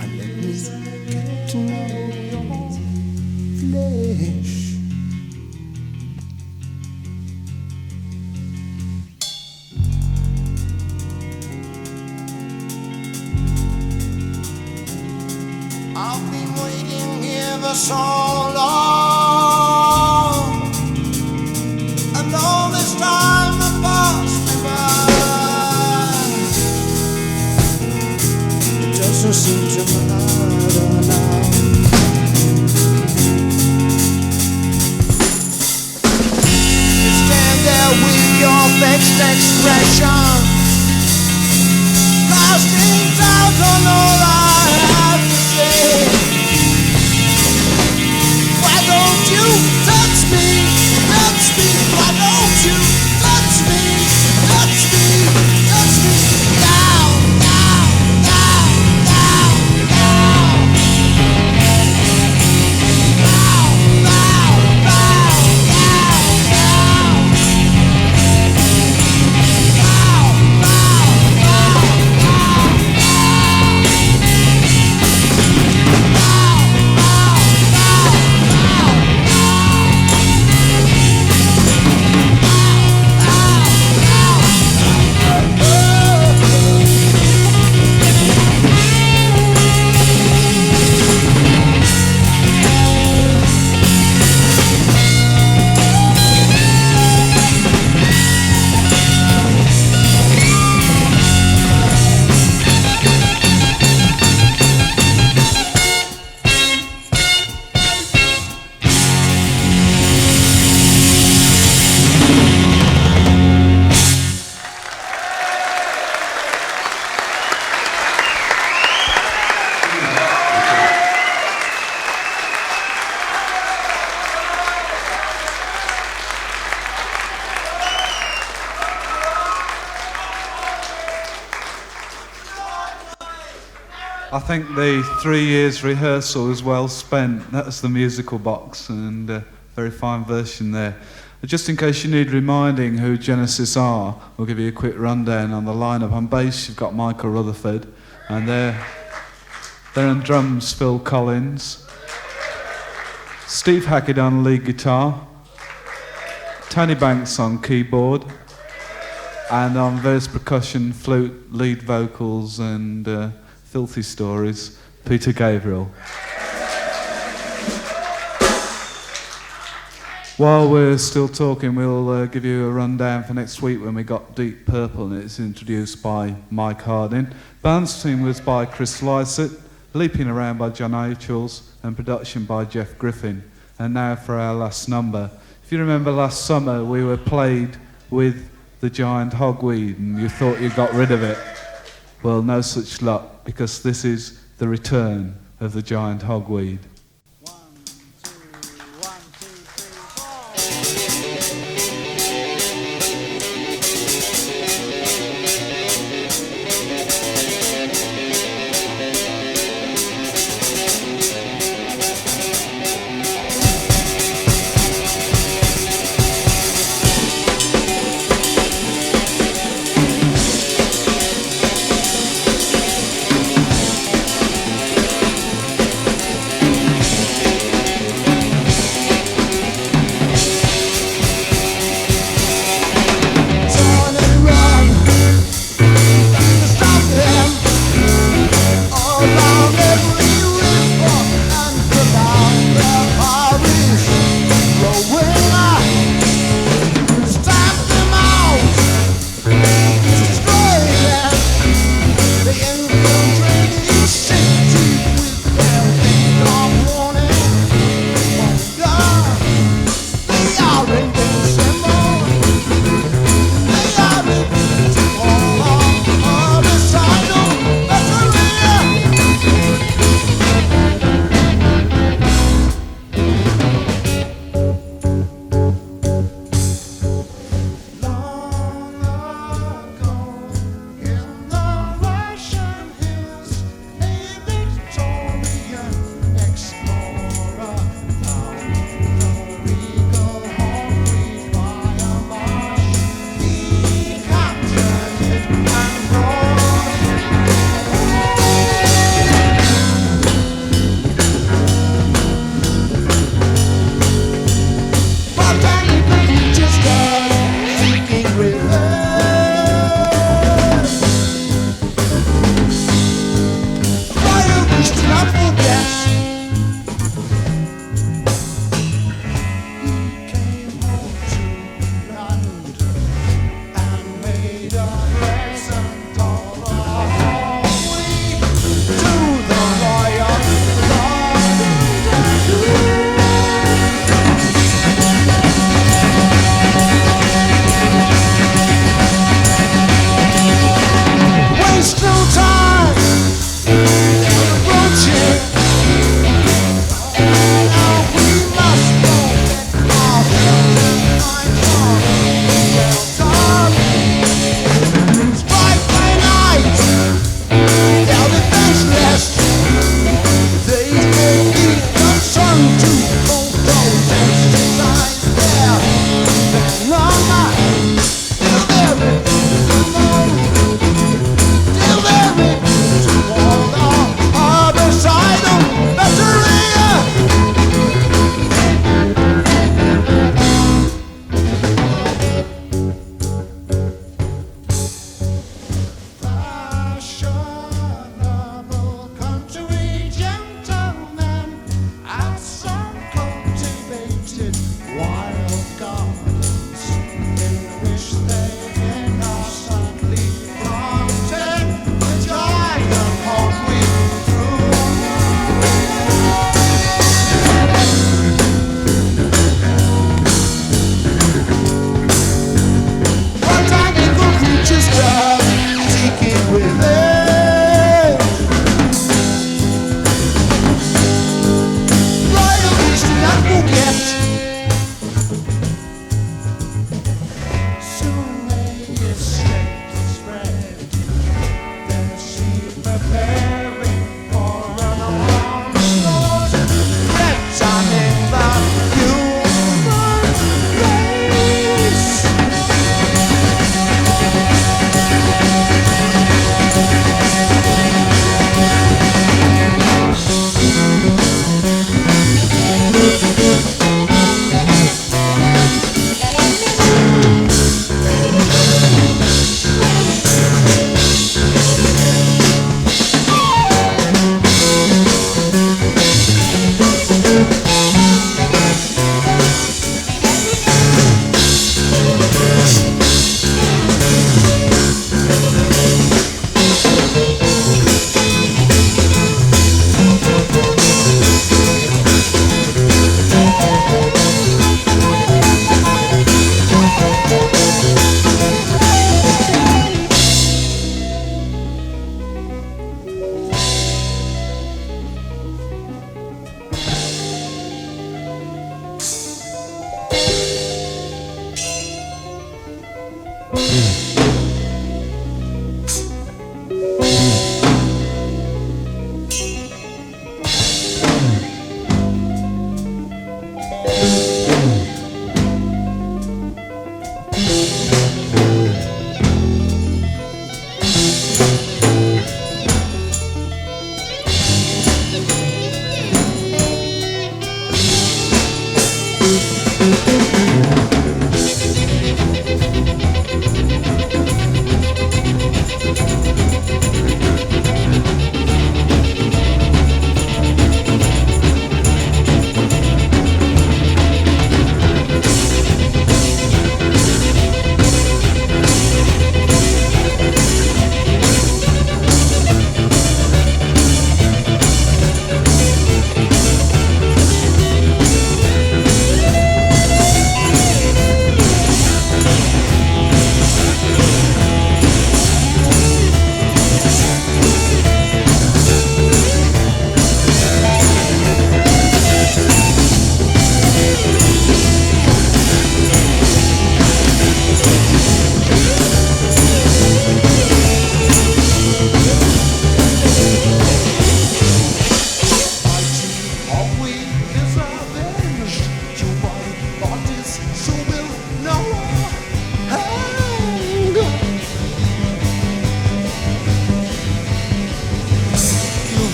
Speaker 1: and let me get to know your flesh. I've been waiting here for so long, and all this time has passed me by. It doesn't seem to matter now. You stand there with your vexed expression, casting doubt on all I have to say. Why don't you touch me? Touch me, why don't you touch me? Touch me, touch me, down, down, down, down, down.
Speaker 4: I think the 3 years rehearsal was well spent. That's the musical box, and a very fine version there. Just in case you need reminding who Genesis are, we'll give you a quick rundown on the lineup. On bass, you've got Michael Rutherford, and they're on drums, Phil Collins, Steve Hackett on lead guitar, Tony Banks on keyboard, and on various percussion, flute, lead vocals, and Filthy Stories, Peter Gabriel. While we're still talking, we'll give you a rundown for next week when we got Deep Purple, and it's introduced by Mike Harding. Band's team was by Chris Lysett, Leaping Around by John Achills, and production by Jeff Griffin. And now for our last number. If you remember last summer, we were played with the giant hogweed, and you thought you got rid of it. Well, no such luck, because this is the return of the giant hogweed.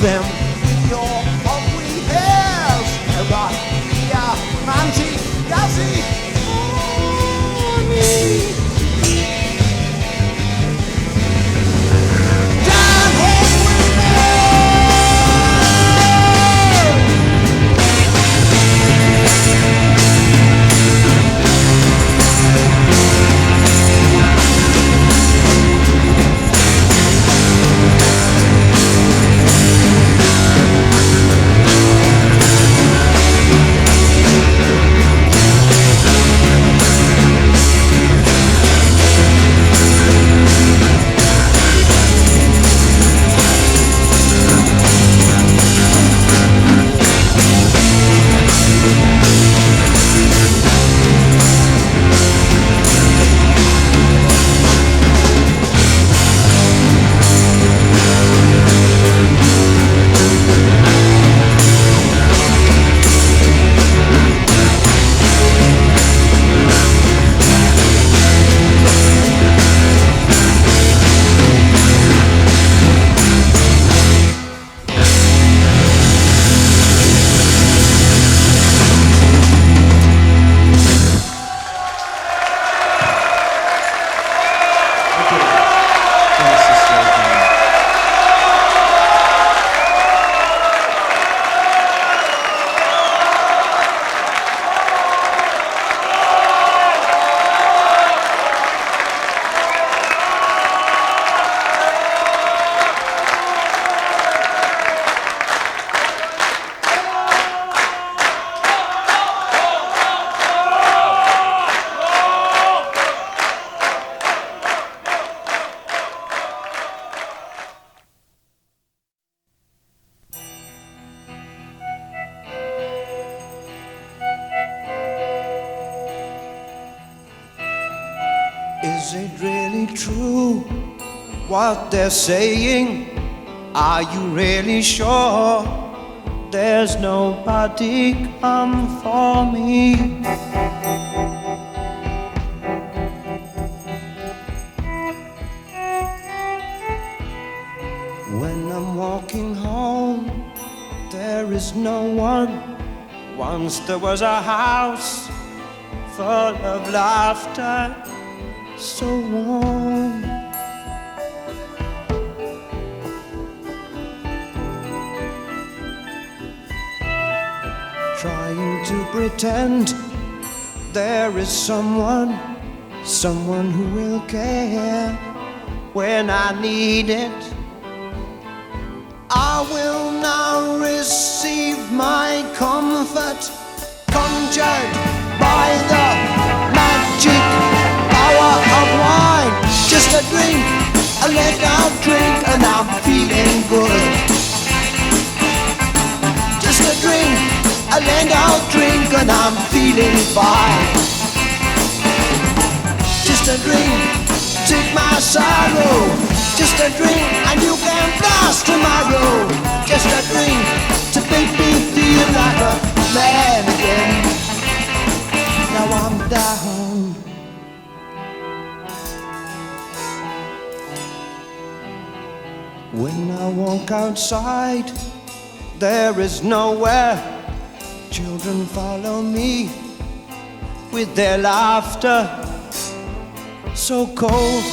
Speaker 1: them in your Hogweed hairs. About Manti, Gazzy, me. Is it really true what they're saying? Are you really sure there's nobody come for me? When I'm walking home, there is no one. Once there was a house full of laughter, so warm. Trying to pretend there is someone who will care when I need it. I will now receive my comfort, conjured by the magic power of wine. Just a drink, a let out drink, and I'm feeling good. Just a drink, a let out drink, and I'm feeling fine. Just a drink, take my sorrow. Just a drink, and you can blast tomorrow. Just a drink to make me feel like a man again. Now I'm down. When I walk outside, there is nowhere. Children follow me with their laughter, so cold.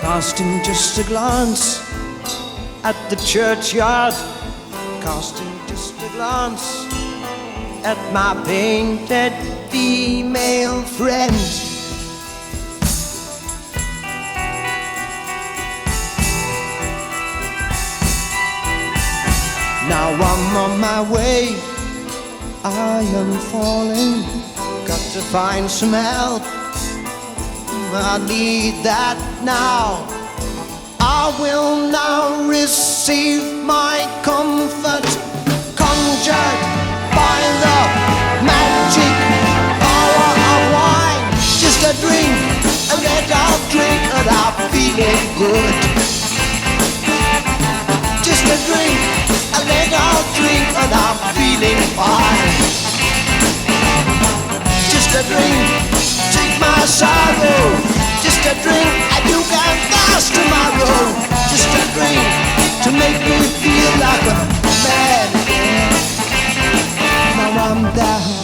Speaker 1: Casting just a glance at the churchyard, casting just a glance at my painted female friend. Now I'm on my way, I am falling, got to find some help. I need that now. I will now receive my comfort, conjured by the magic power of wine. Just a drink, a let out drink, and I'm feeling good. Just a drink, a let out drink, and I'm feeling fine. Just a drink, take my side. drink and you can pass tomorrow. Just a drink to make me feel like a man again. Now I'm down.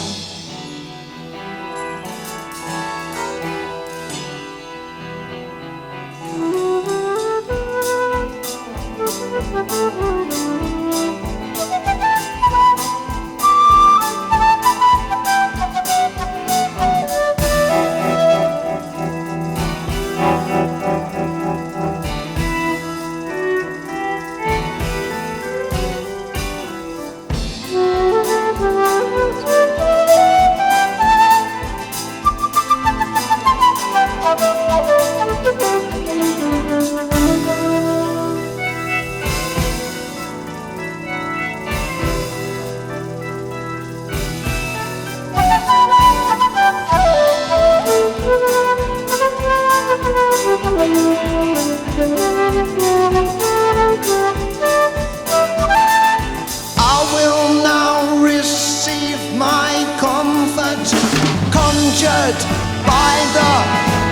Speaker 1: By the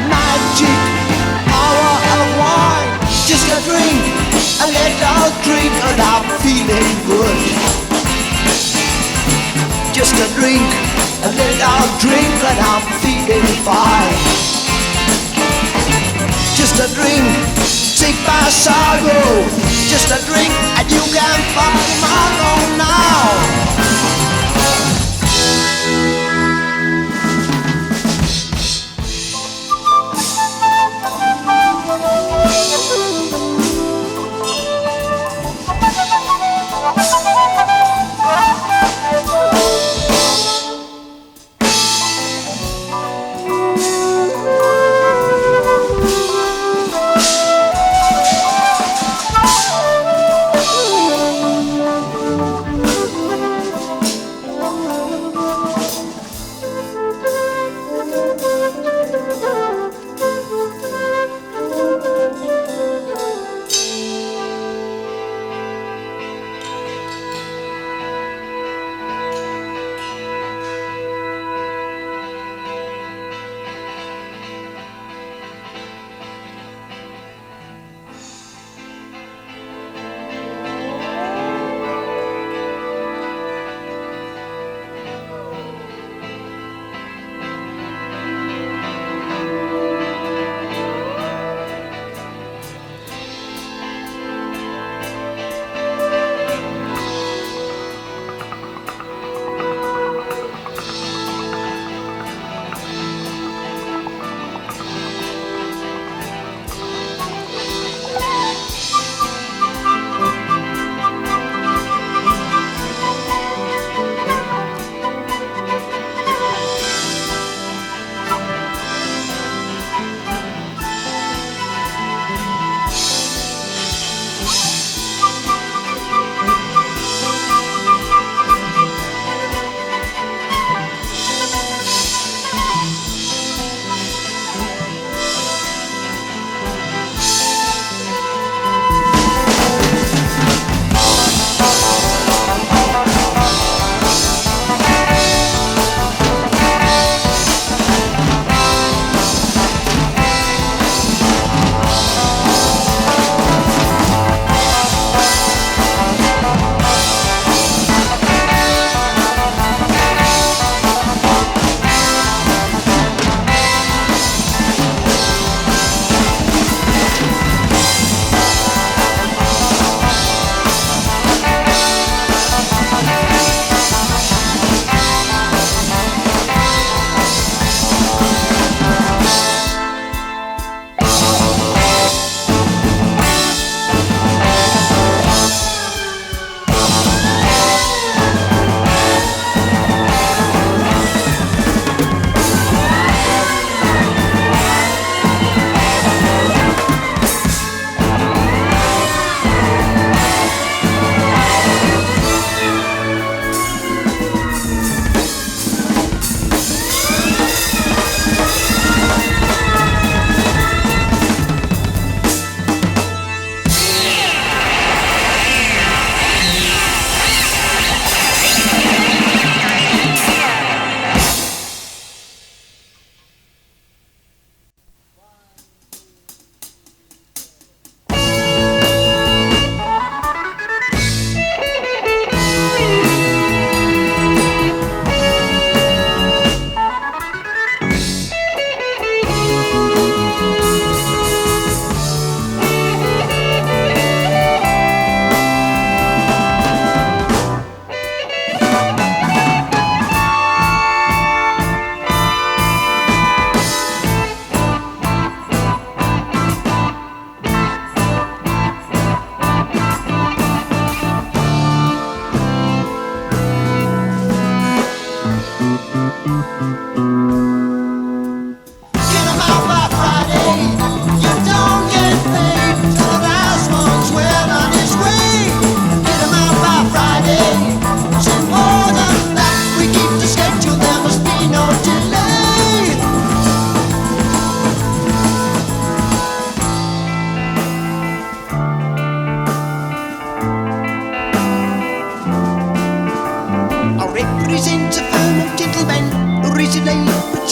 Speaker 1: magic power of wine. Just a drink, a little drink, and I'm feeling good. Just a drink, a little drink, and I'm feeling fine. Just a drink, take my sorrow. Just a drink, and you can fuck tomorrow now.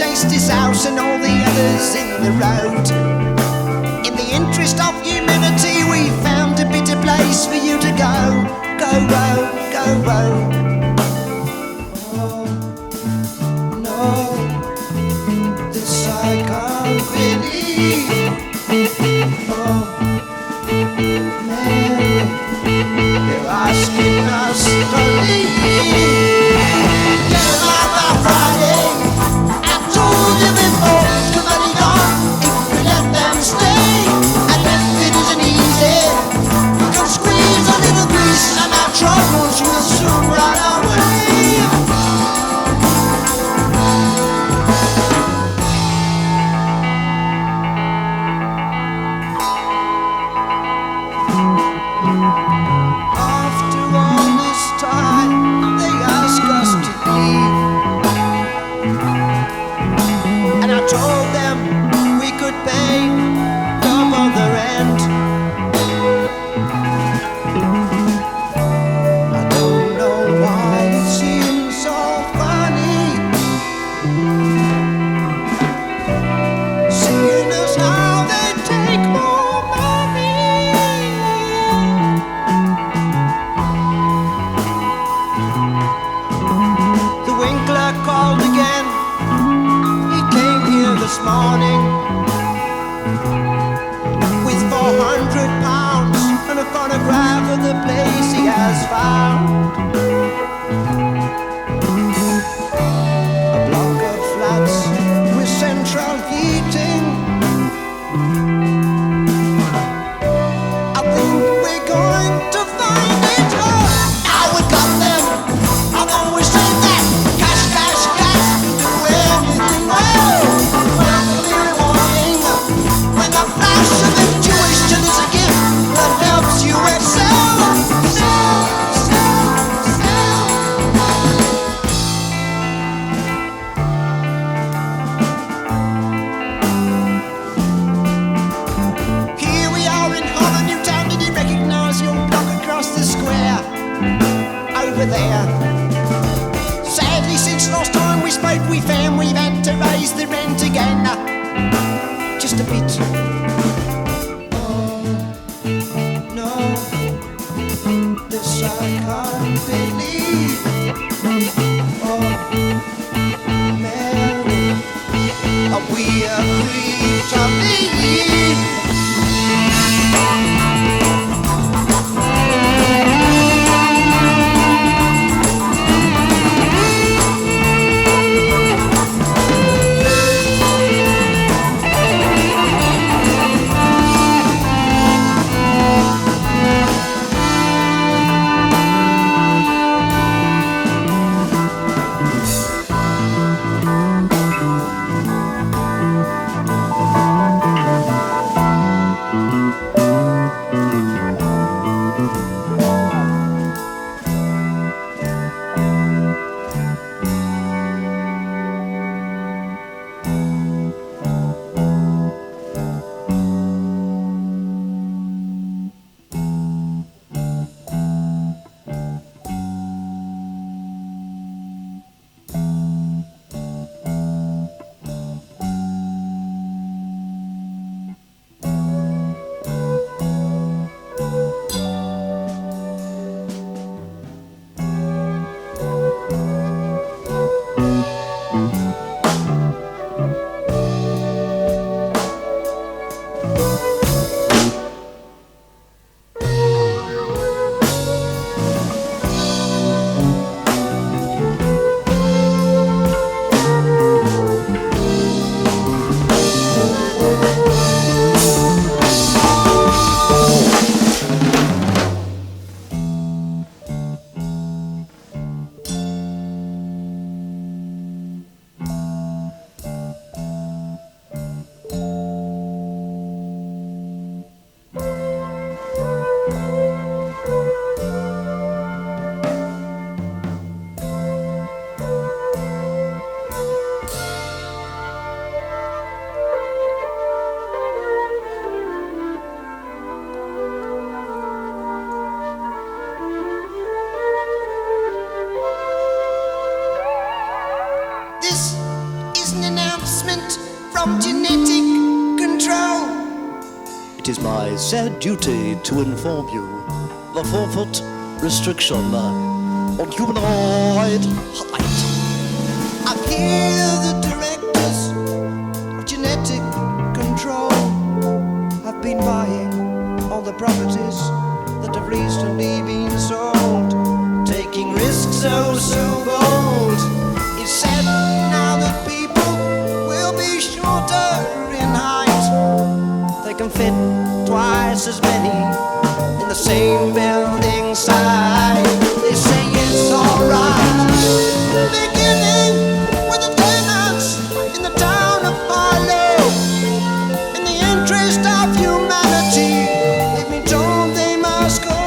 Speaker 5: chased his house and all the others in the road. In the interest of humanity, we found a better place for you to go. Go, go, go. Oh, no, this I can't believe. Oh, Mary, they're asking us to leave. Friday, I told you before, come on, gone, if we let them stay. And if it isn't easy, we can squeeze a little grease and our troubles will soon run away. After all this time, they ask us to leave. And I told them we could pay double the rent. I don't know why it seems so funny seeing as how they take more money. The winkler called again this morning with £400 and a photograph of the place he has found. A block of flats with central heating. I think we're going to find it. Oh, now we got them. I've always said that. Cash, cash, cash. Do anything well. When the flash of intuition is a gift that helps you excel. Here we are in Holland, New Town. Did you recognize your block across the square? Over there. Sadly, since last time we spoke, we found we've had to raise the rent again. Just a bit. Oh, no, this I can't believe. Oh, Mary, we agreed to leave. from genetic control.
Speaker 6: It is my sad duty to inform you the 4-foot restriction on humanoid height.
Speaker 5: I hear the directors of genetic control have been buying all the properties that have recently been sold, taking risks so bold. It's said now that people will be shorter in height. They can fit twice as many in the same building site. They say it's alright, beginning with the tenants in the town of Harlow. In the interest of humanity, they've been told they must go,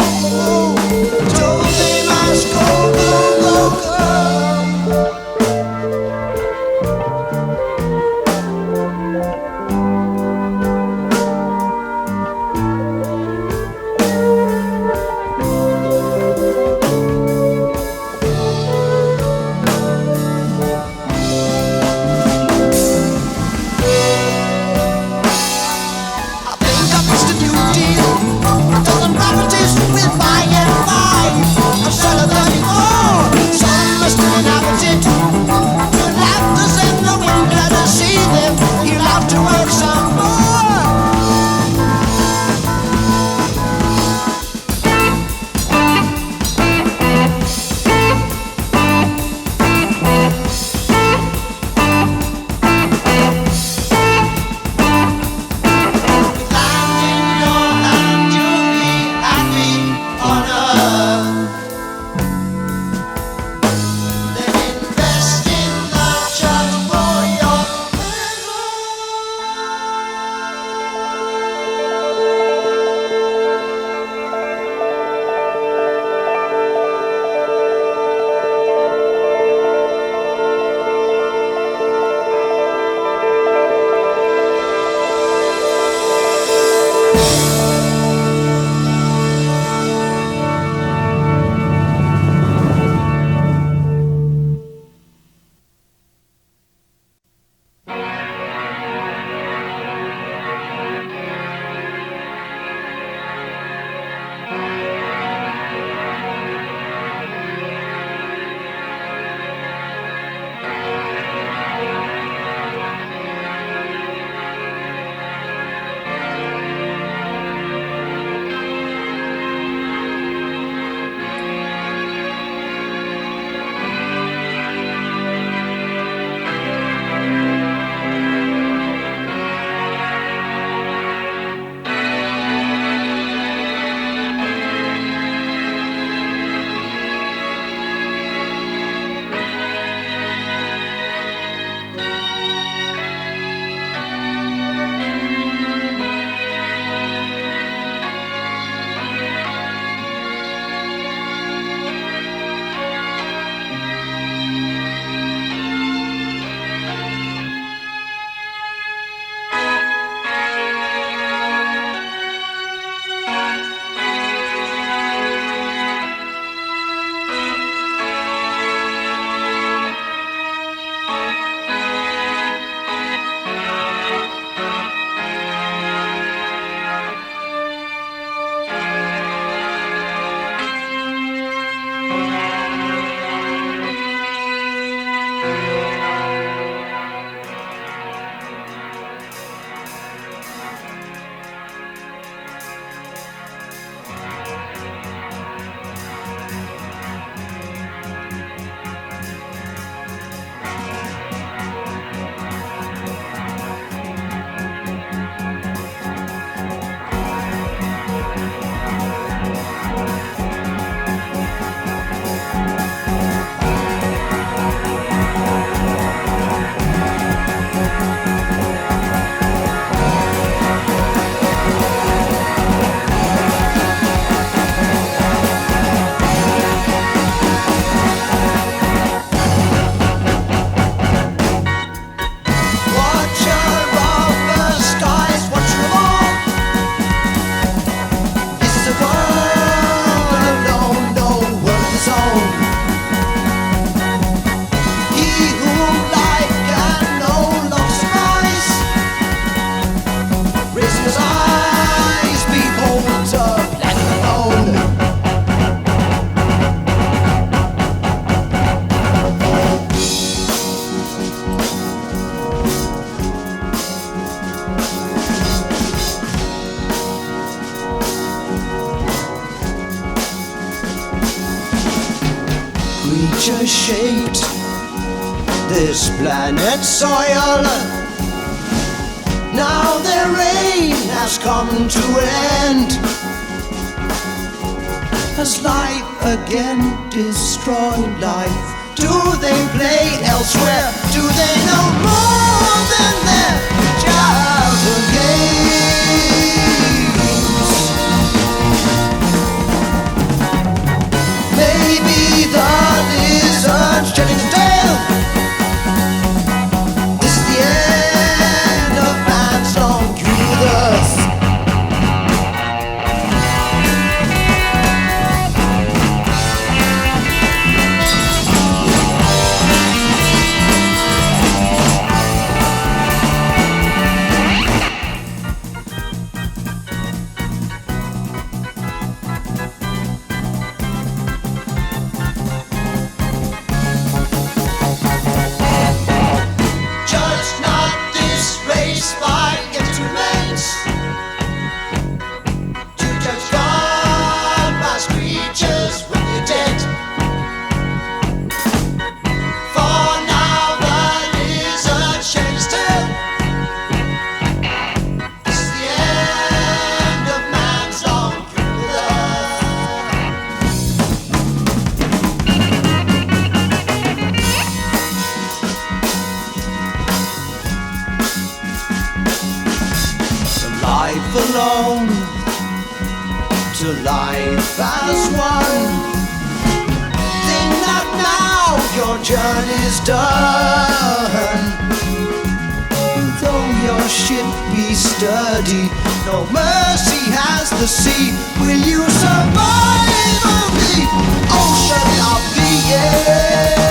Speaker 5: told they must go. appreciate this planet's soil. Now their reign has come to end. Has life again destroyed life? Do they play elsewhere? Do they know more than their childhood games? Maybe the lizard's shedding its tail. This is the end of man's long youth. Alone to life as one. Think not now your journey's done. Though your ship be sturdy, no mercy has the sea. Will you survive on the ocean of the air?